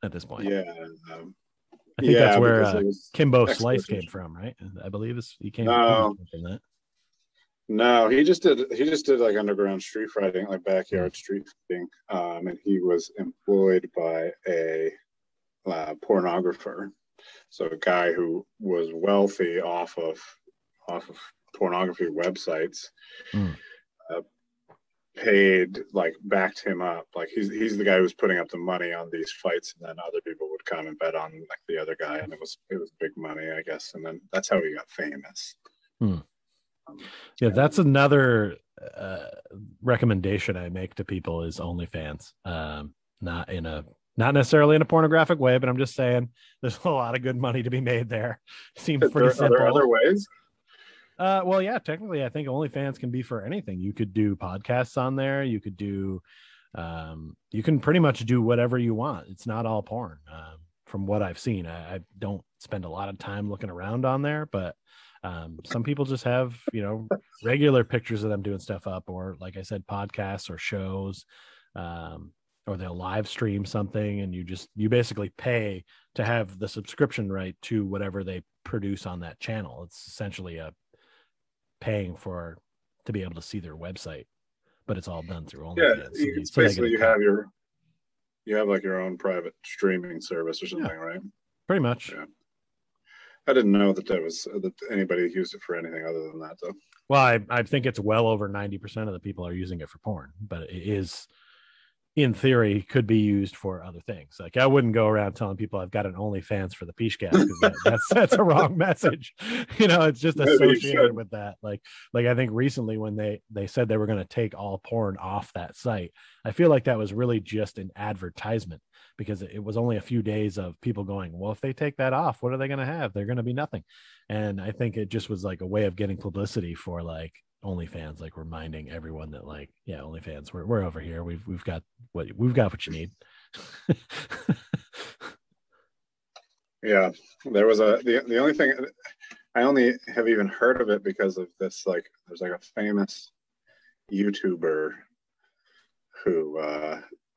at this point. Yeah. I think that's where Kimbo Slice came from, right? I believe he came from that. No, he just did like underground street fighting, like backyard street fighting, and he was employed by a pornographer, so a guy who was wealthy off of pornography websites, backed him up. Like he's the guy who was putting up the money on these fights, and then other people would come and bet on like the other guy, and it was big money, I guess, and then that's how he got famous. That's another recommendation I make to people is OnlyFans. Not necessarily in a pornographic way, but I'm just saying there's a lot of good money to be made there. Seems pretty simple. Are there other ways? Well, yeah, technically I think OnlyFans can be for anything. You could do podcasts on there. You could do you can pretty much do whatever you want. It's not all porn. From what I've seen, I don't spend a lot of time looking around on there, but some people just have, regular pictures of them doing stuff up, or like I said, podcasts or shows, or they'll live stream something, and you basically pay to have the subscription right to whatever they produce on that channel. It's essentially paying to be able to see their website, but it's all done through OnlyFans. Yeah, basically you have like your own private streaming service or something, right? Pretty much. Yeah. I didn't know that anybody used it for anything other than that, though. Well, I think it's well over 90% of the people are using it for porn, but it is, in theory, could be used for other things. Like I wouldn't go around telling people I've got an OnlyFans for the Pichcast, because that's a wrong message. It's just associated with that. Like I think recently when they said they were going to take all porn off that site, I feel like that was really just an advertisement, because it was only a few days of people going, well, if they take that off, what are they going to have? They're going to be nothing. And I think it just was like a way of getting publicity for like OnlyFans, like reminding everyone that like, yeah, OnlyFans, we're over here. We've got what you need. Yeah, there was the only thing I only have even heard of it because of this. Like, there's like a famous YouTuber who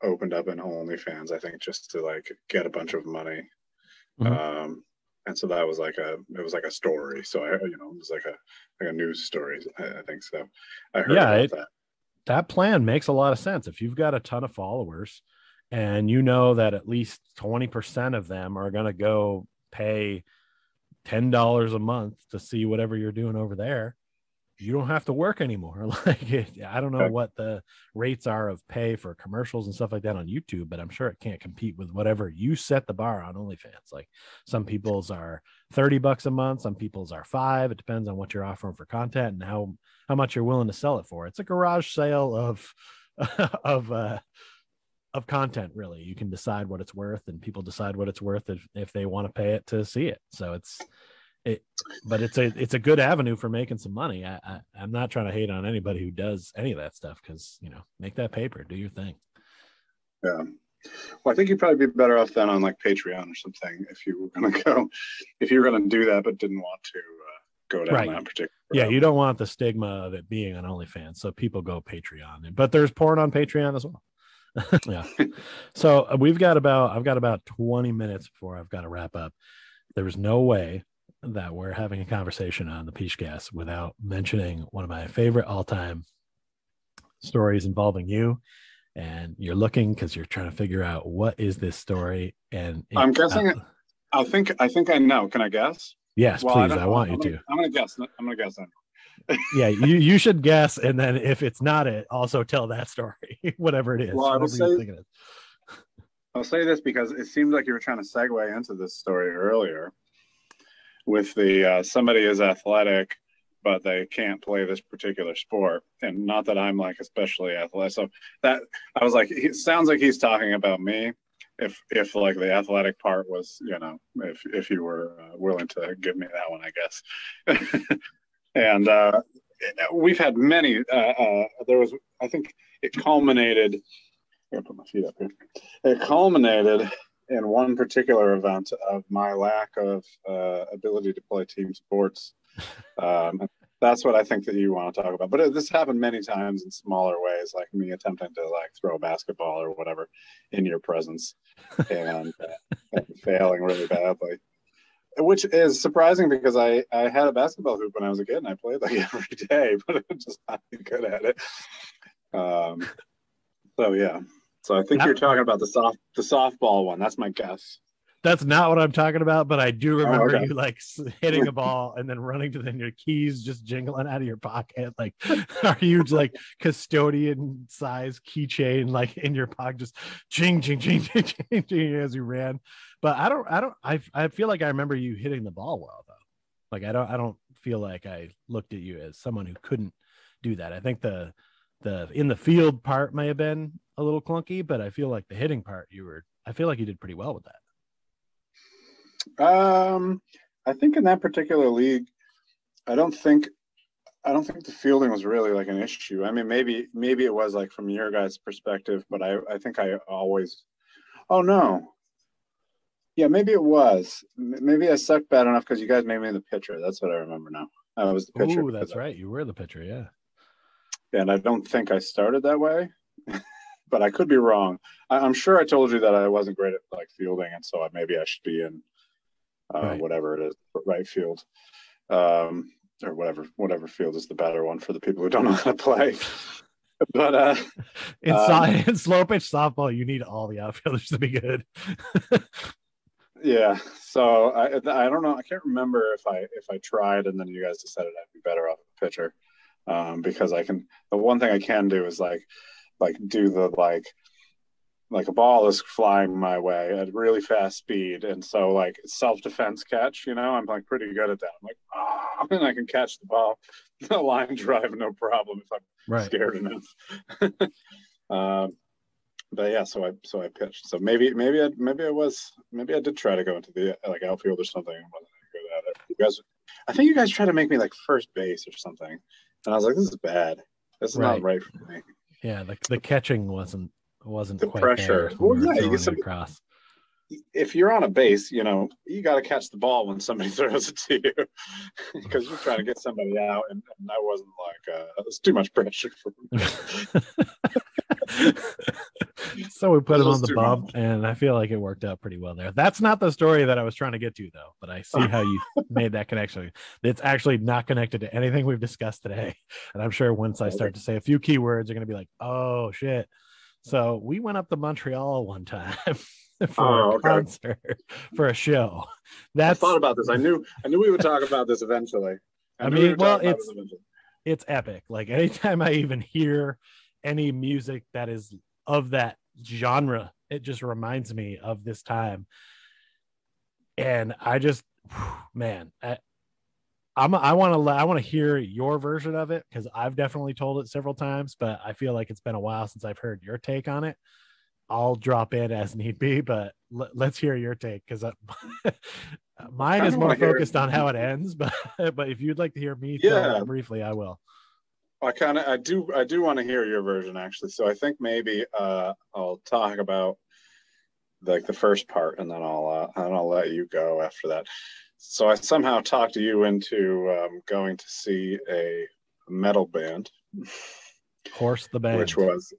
opened up an OnlyFans, I think, just to like get a bunch of money. And so that was like a story. So it was like a news story, I think. So I heard about that. That plan makes a lot of sense. If you've got a ton of followers and you know that at least 20% of them are going to go pay $10 a month to see whatever you're doing over there, you don't have to work anymore. I don't know what the rates are of pay for commercials and stuff like that on YouTube, but I'm sure it can't compete with whatever you set the bar on OnlyFans. Like some people's are $30 a month, some people's are $5. It depends on what you're offering for content and how much you're willing to sell it for. It's a garage sale of content, really. You can decide what it's worth, and people decide what it's worth if they want to pay it to see it. So but it's a good avenue for making some money. I'm not trying to hate on anybody who does any of that stuff, because make that paper, do your thing. Yeah, well, I think you'd probably be better off then on like Patreon or something if you were going to do that but didn't want to go down that particular route. You don't want the stigma of it being on OnlyFans, so people go Patreon, but there's porn on Patreon as well. Yeah. So I've got about 20 minutes before I've got to wrap up. There was no way that we're having a conversation on the Pichcast without mentioning one of my favorite all-time stories involving you. And you're looking because you're trying to figure out what is this story. And I'm guessing I think I know. Can I guess? Yes, please. I want you to. I'm gonna guess. I'm gonna guess then. Yeah, you should guess, and then if it's not it, also tell that story, whatever it is. Well, I would say I'll say this because it seemed like you were trying to segue into this story earlier with the somebody is athletic, but they can't play this particular sport. And not that I'm like especially athletic. So that I was like, it sounds like he's talking about me. If like the athletic part was, you know, if you were willing to give me that one, I guess. And we've had many. There was, I think, it culminated. I'm gonna put my feet up here. It culminated in one particular event of my lack of ability to play team sports. That's what I think that you want to talk about. But this happened many times in smaller ways, like me attempting to like throw a basketball or whatever in your presence and failing really badly. Which is surprising because I had a basketball hoop when I was a kid and I played like every day, but I'm just not good at it. So yeah. So I think you're talking about the softball one. That's my guess. That's not what I'm talking about, but I do remember you like hitting a ball and then running to then your keys just jingling out of your pocket. Like, are you like custodian size keychain like in your pocket, just ching ching ching ching ching, ching as you ran? But I feel like I remember you hitting the ball well though. Like I don't feel like I looked at you as someone who couldn't do that. I think the in the field part may have been a little clunky, but I feel like the hitting part I feel like you did pretty well with that. I think in that particular league, I don't think the fielding was really like an issue. I mean, maybe it was like from your guys' perspective, but I think I always. Oh no. Yeah, maybe it was. Maybe I sucked bad enough because you guys made me the pitcher. That's what I remember now. I was the pitcher. Oh, that's right. You were the pitcher, yeah. And I don't think I started that way, but I could be wrong. I'm sure I told you that I wasn't great at like fielding, and so maybe I should be in whatever it is, right field, or whatever field is the better one for the people who don't know how to play. But in slow pitch softball, you need all the outfielders to be good. Yeah, so I don't know. I can't remember if I tried and then you guys decided I'd be better off a pitcher, because the one thing I can do is like do the like a ball is flying my way at really fast speed, and so like self-defense catch, you know, I'm like pretty good at that. I'm like, and I can catch the ball, the line drive, no problem if I'm scared enough. But yeah, so I pitched. So maybe I did try to go into the like outfield or something. I wasn't good at it. I think you guys tried to make me like first base or something, and I was like, this is bad. This is not right for me. Yeah, the catching wasn't the quite pressure. There well, yeah, you get some across. If you're on a base, you know, you got to catch the ball when somebody throws it to you because you're trying to get somebody out, and that wasn't like it was too much pressure for me. So we put him on the bump, and I feel like it worked out pretty well there. That's not the story that I was trying to get to, though, but I see how you made that connection. It's actually not connected to anything we've discussed today, and I'm sure once I start to say a few keywords, you're going to be like, oh, shit. So we went up to Montreal one time for a concert, for a show. I thought about this. I knew we would talk about this eventually. It's epic. Like anytime I even hear any music that is of that genre, it just reminds me of this time. And I just, man, I want to hear your version of it, because I've definitely told it several times, but I feel like it's been a while since I've heard your take on it. I'll drop in as need be, but let's hear your take, because mine is more focused on how it ends. But if you'd like to hear me tell it briefly, I will. I do want to hear your version, actually. So I think maybe I'll talk about like the first part, and then I'll let you go after that. So I somehow talked you into going to see a metal band. Horse the Band. Which was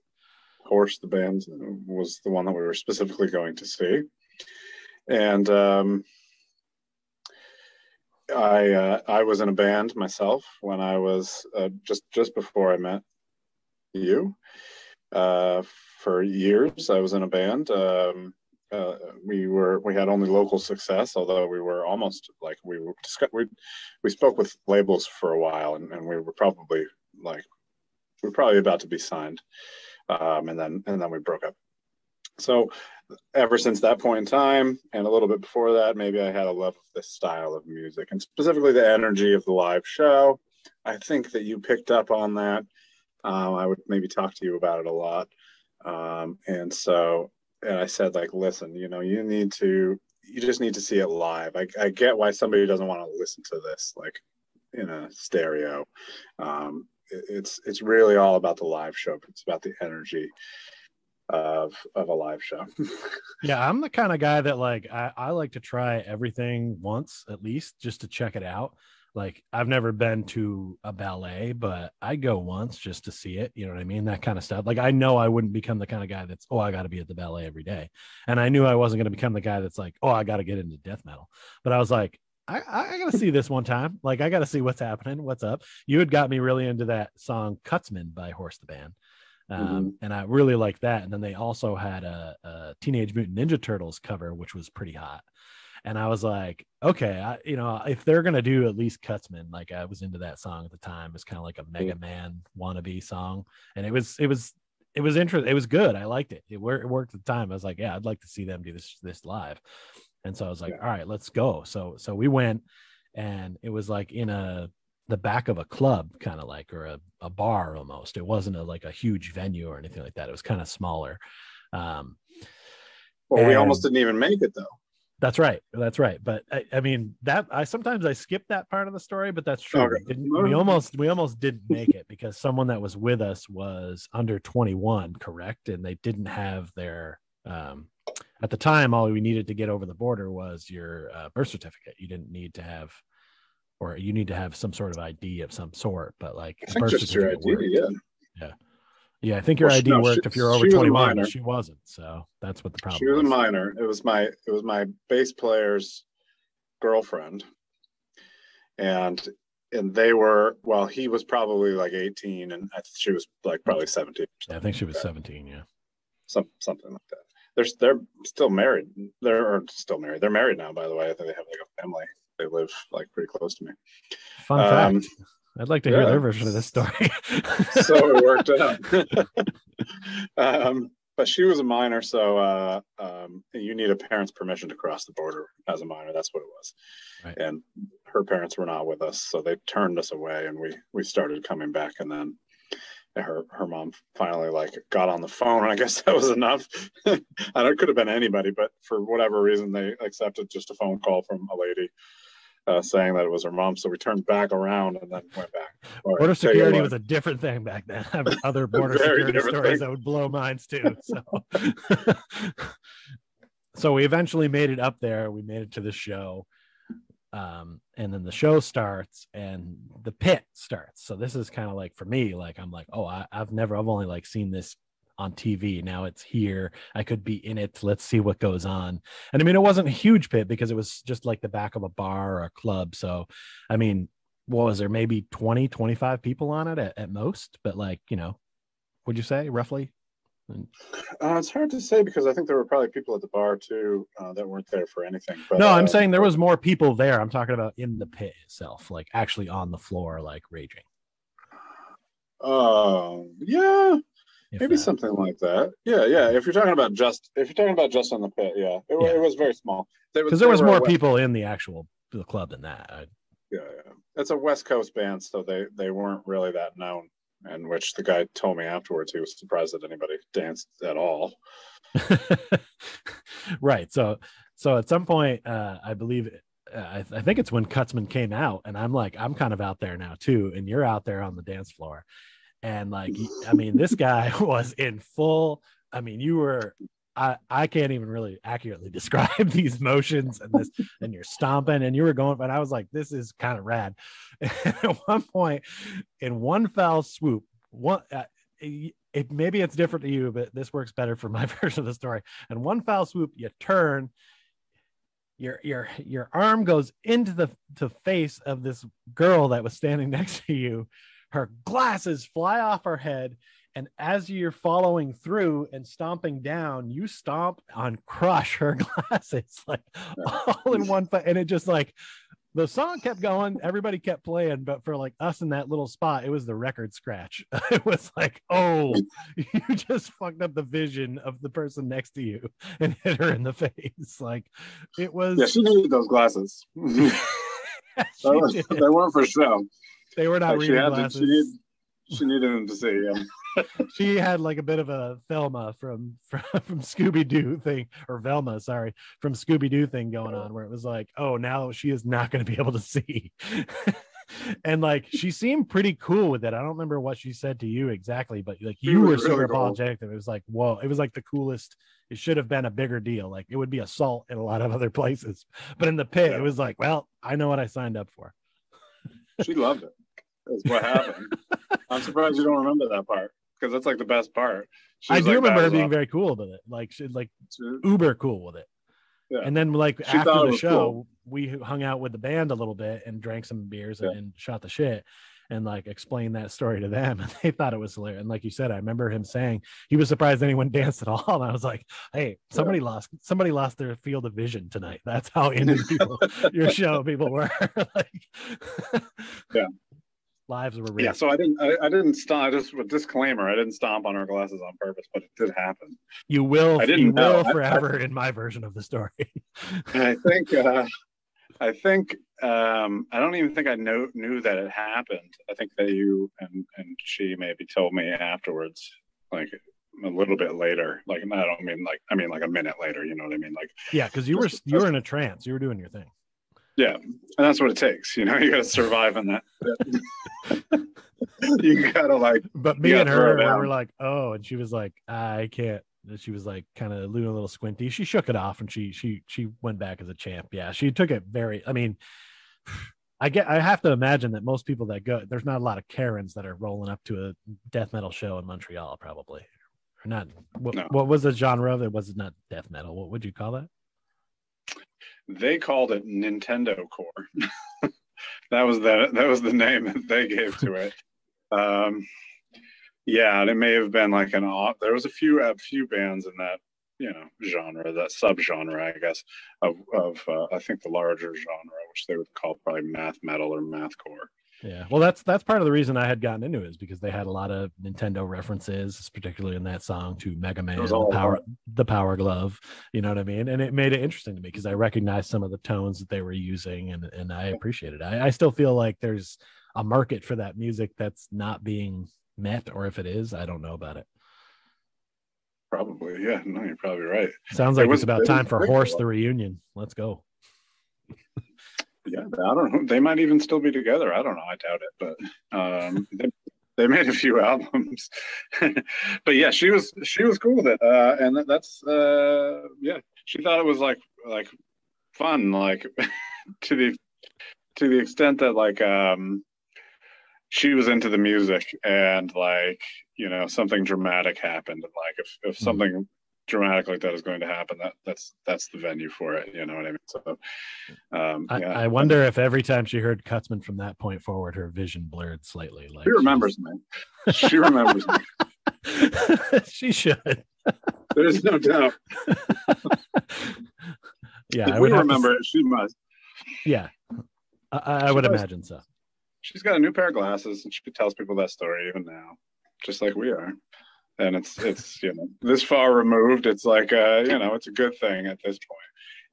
Horse the Band was the one that we were specifically going to see. And I was in a band myself when I was just before I met you. For years, I was in a band. We had only local success, although we were almost like we spoke with labels for a while, and we were probably about to be signed, and then we broke up. So ever since that point in time, and a little bit before that, maybe I had a love of this style of music, and specifically the energy of the live show. I think that you picked up on that. I would maybe talk to you about it a lot. And I said, like, listen, you just need to see it live. I get why somebody doesn't want to listen to this, like, in a stereo. It's really all about the live show. It's about the energy of a live show. Yeah, I'm the kind of guy that, like, I like to try everything once at least just to check it out. Like, I've never been to a ballet, but I go once just to see it. You know what I mean? That kind of stuff. Like, I know I wouldn't become the kind of guy that's, oh, I got to be at the ballet every day. And I knew I wasn't going to become the guy that's like, oh, I got to get into death metal. But I was like, I got to see this one time. Like, I got to see what's happening. What's up? You had got me really into that song Cutsman by Horse the Band. And I really like that. And then they also had a Teenage Mutant Ninja Turtles cover, which was pretty hot. And I was like, okay, if they're going to do at least Cutsman, like, I was into that song at the time. It's kind of like a Mega Man wannabe song. And it was interesting. It was good. I liked it. It worked at the time. I was like, yeah, I'd like to see them do this live. And so I was like, all right, let's go. So we went, and it was like in the back of a club, kind of like, or a bar almost. It wasn't like a huge venue or anything like that. It was kind of smaller. We almost didn't even make it, though. That's right. But I mean, that sometimes I skip that part of the story, but that's true. Okay. We almost didn't make it because someone that was with us was under 21, correct? And they didn't have their at the time, all we needed to get over the border was your birth certificate. You didn't need to have, or you need to have some sort of ID of some sort, but like, I think just your ID, yeah. I think your ID worked if you're over 21. She wasn't, so that's what the problem was. She was a minor. It was my bass player's girlfriend, and they were, well, he was probably like 18, and she was like probably 17. Yeah, I think she was 17. Yeah, something like that. They're still married. They're married now, by the way. I think they have like a family. They live like pretty close to me. Fun fact. I'd like to hear their version of this story. So it worked out. But she was a minor, so you need a parent's permission to cross the border as a minor. That's what it was. Right. And her parents were not with us, so they turned us away, and we started coming back, and then her mom finally like got on the phone, and I guess that was enough. And it could have been anybody, but for whatever reason, they accepted just a phone call from a lady saying that it was her mom. So we turned back around and then went back. Border security was a different thing back then. I have other border security stories that would blow minds too. So we eventually made it up there. We made it to the show. And then the show starts and the pit starts. So this is kind of like, for me, like, I'm like, oh, I've only like seen this on TV. Now it's here. I could be in it. Let's see what goes on. And I mean, it wasn't a huge pit because it was just like the back of a bar or a club. So, I mean, what was there? Maybe 20, 25 people on it at most, but like, would you say roughly? It's hard to say because I think there were probably people at the bar too that weren't there for anything. But, no, I'm saying there was more people there. I'm talking about in the pit itself, like actually on the floor, like raging. Yeah. Maybe something like that. Yeah. If you're talking about just on the pit, it was very small. Because there was more people in the club than that. Yeah. It's a West Coast band, so they weren't really that known. And which the guy told me afterwards, he was surprised that anybody danced at all. Right. So at some point, I believe, I think it's when Cutsman came out, and I'm kind of out there now too, and you're out there on the dance floor. And like, I mean, this guy was in full, I mean, you were, I can't even really accurately describe these motions and you're stomping and you were going, but I was like, this is kind of rad. And at one point, in one foul swoop, maybe it's different to you, but this works better for my version of the story. And one foul swoop, you turn, your arm goes into the face of this girl that was standing next to you. Her glasses fly off her head, and as you're following through and stomping down, you stomp on crush her glasses, like all in one foot, and it just like The song kept going, everybody kept playing, but for like us in that little spot, it was the record scratch. It was like, oh, you just fucked up the vision of the person next to you and hit her in the face. Like, it was. Yeah, she needed those glasses. They weren't for show. They were not reading glasses. She needed them to see. Yeah. She had like a bit of a Velma from Scooby-Doo thing, or Velma, sorry, from Scooby-Doo thing going on, where it was like, oh, now she is not going to be able to see. And like, she seemed pretty cool with it. I don't remember what she said to you exactly, but like, you were so apologetic. It was like, whoa, it was like the coolest. It should have been a bigger deal. Like, it would be assault in a lot of other places, but in the pit, it was like, well, I know what I signed up for. She loved it. That's what happened. I'm surprised you don't remember that part, because that's like the best part. I do remember her being very cool with it, like uber cool with it. Yeah. And then like after the show, we hung out with the band a little bit and drank some beers and shot the shit and like explained that story to them, and they thought it was hilarious. And like you said, I remember him saying he was surprised anyone danced at all. And I was like, hey, somebody lost their field of vision tonight. That's how into people your show people were. Like, yeah. Lives were rigged. Yeah, so I didn't stomp. Just a disclaimer: I didn't stomp on her glasses on purpose, but it did happen. You will. You will forever in my version of the story. I think. I don't even think I knew that it happened. I think that you and she maybe told me afterwards, like a little bit later. Like, I don't mean like a minute later. You know what I mean? Like, yeah, because you were in a trance. You were doing your thing. Yeah, and that's what it takes. You know, you got to survive in that. You gotta like. But me and her were like, oh, and she was like, I can't. She was like kind of looking a little squinty. She shook it off and she went back as a champ. Yeah, she took it very. I mean, I have to imagine that most people that go, there's not a lot of Karens that are rolling up to a death metal show in Montreal, probably. Or not. What was the genre of it? Was it not death metal? What would you call that? They called it Nintendo Core. that was the name that they gave to it. Yeah, and it may have been like there was a few bands in that, you know, genre, that subgenre, I guess, of I think the larger genre, which they would call probably math metal or mathcore. Yeah, well, that's part of the reason I had gotten into it, is because they had a lot of Nintendo references, particularly in that song, to Mega Man, the Power Glove. You know what I mean? And it made it interesting to me because I recognized some of the tones that they were using, and I appreciated it. I still feel like there's a market for that music that's not being met, or if it is, I don't know about it. Probably, yeah. No, you're probably right. Sounds like it's about time for Horse the Reunion. Let's go. Yeah, I don't know. They might even still be together. I don't know. I doubt it, but they made a few albums. But yeah, she was cool with it, and that's yeah. She thought it was like fun, like to the extent that like she was into the music, and like, you know, something dramatic happened, and like if something dramatic like that is going to happen, that's the venue for it, you know what I mean? So yeah. I wonder if every time she heard Kutzman from that point forward, her vision blurred slightly. Like, she remembers me. She remembers me. She should. There's no doubt. Yeah, if we remember it, she must. Yeah, I would imagine so. She's got a new pair of glasses, and she tells people that story even now, just like we are. And it's you know, this far removed, it's like you know, it's a good thing at this point.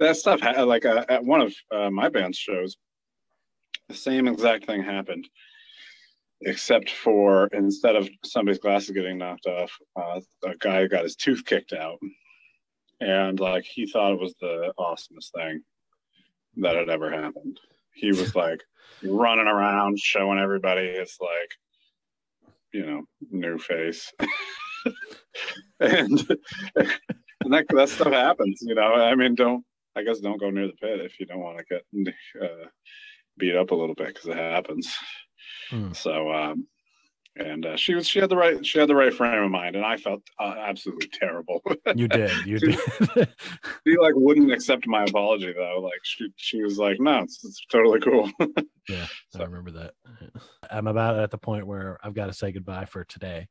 That stuff like at one of my band's shows, the same exact thing happened, except for instead of somebody's glasses getting knocked off, a guy got his tooth kicked out, and like he thought it was the awesomest thing that had ever happened. He was like running around showing everybody his, like, you know, new face. and that stuff happens, you know. I mean, don't go near the pit if you don't want to get beat up a little bit, because it happens. So and she had the right frame of mind, and I felt absolutely terrible. You did. She like wouldn't accept my apology though. Like she was like, no, it's totally cool. Yeah, so. I remember that. I'm about at the point where I've got to say goodbye for today.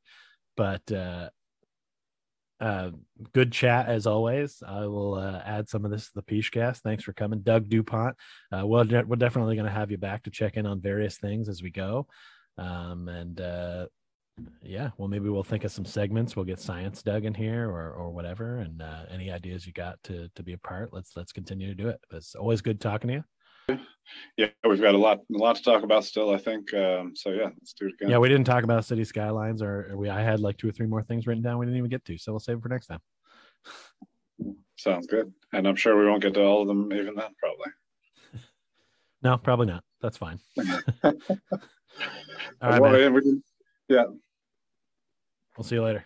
But Good chat as always. I will add some of this to the Pichcast. Thanks for coming, Doug Dupont. We're definitely going to have you back to check in on various things as we go. Yeah, well, maybe we'll think of some segments. We'll get Science Doug in here or whatever. And any ideas you got to be a part, let's continue to do it. It's always good talking to you. Yeah, we've got a lot to talk about still, I think. So yeah, let's do it again. Yeah, we didn't talk about city skylines, I had like 2 or 3 more things written down we didn't even get to, so we'll save it for next time. Sounds good. And I'm sure we won't get to all of them even then, probably. No, probably not. That's fine. All right, man. Yeah. We'll see you later.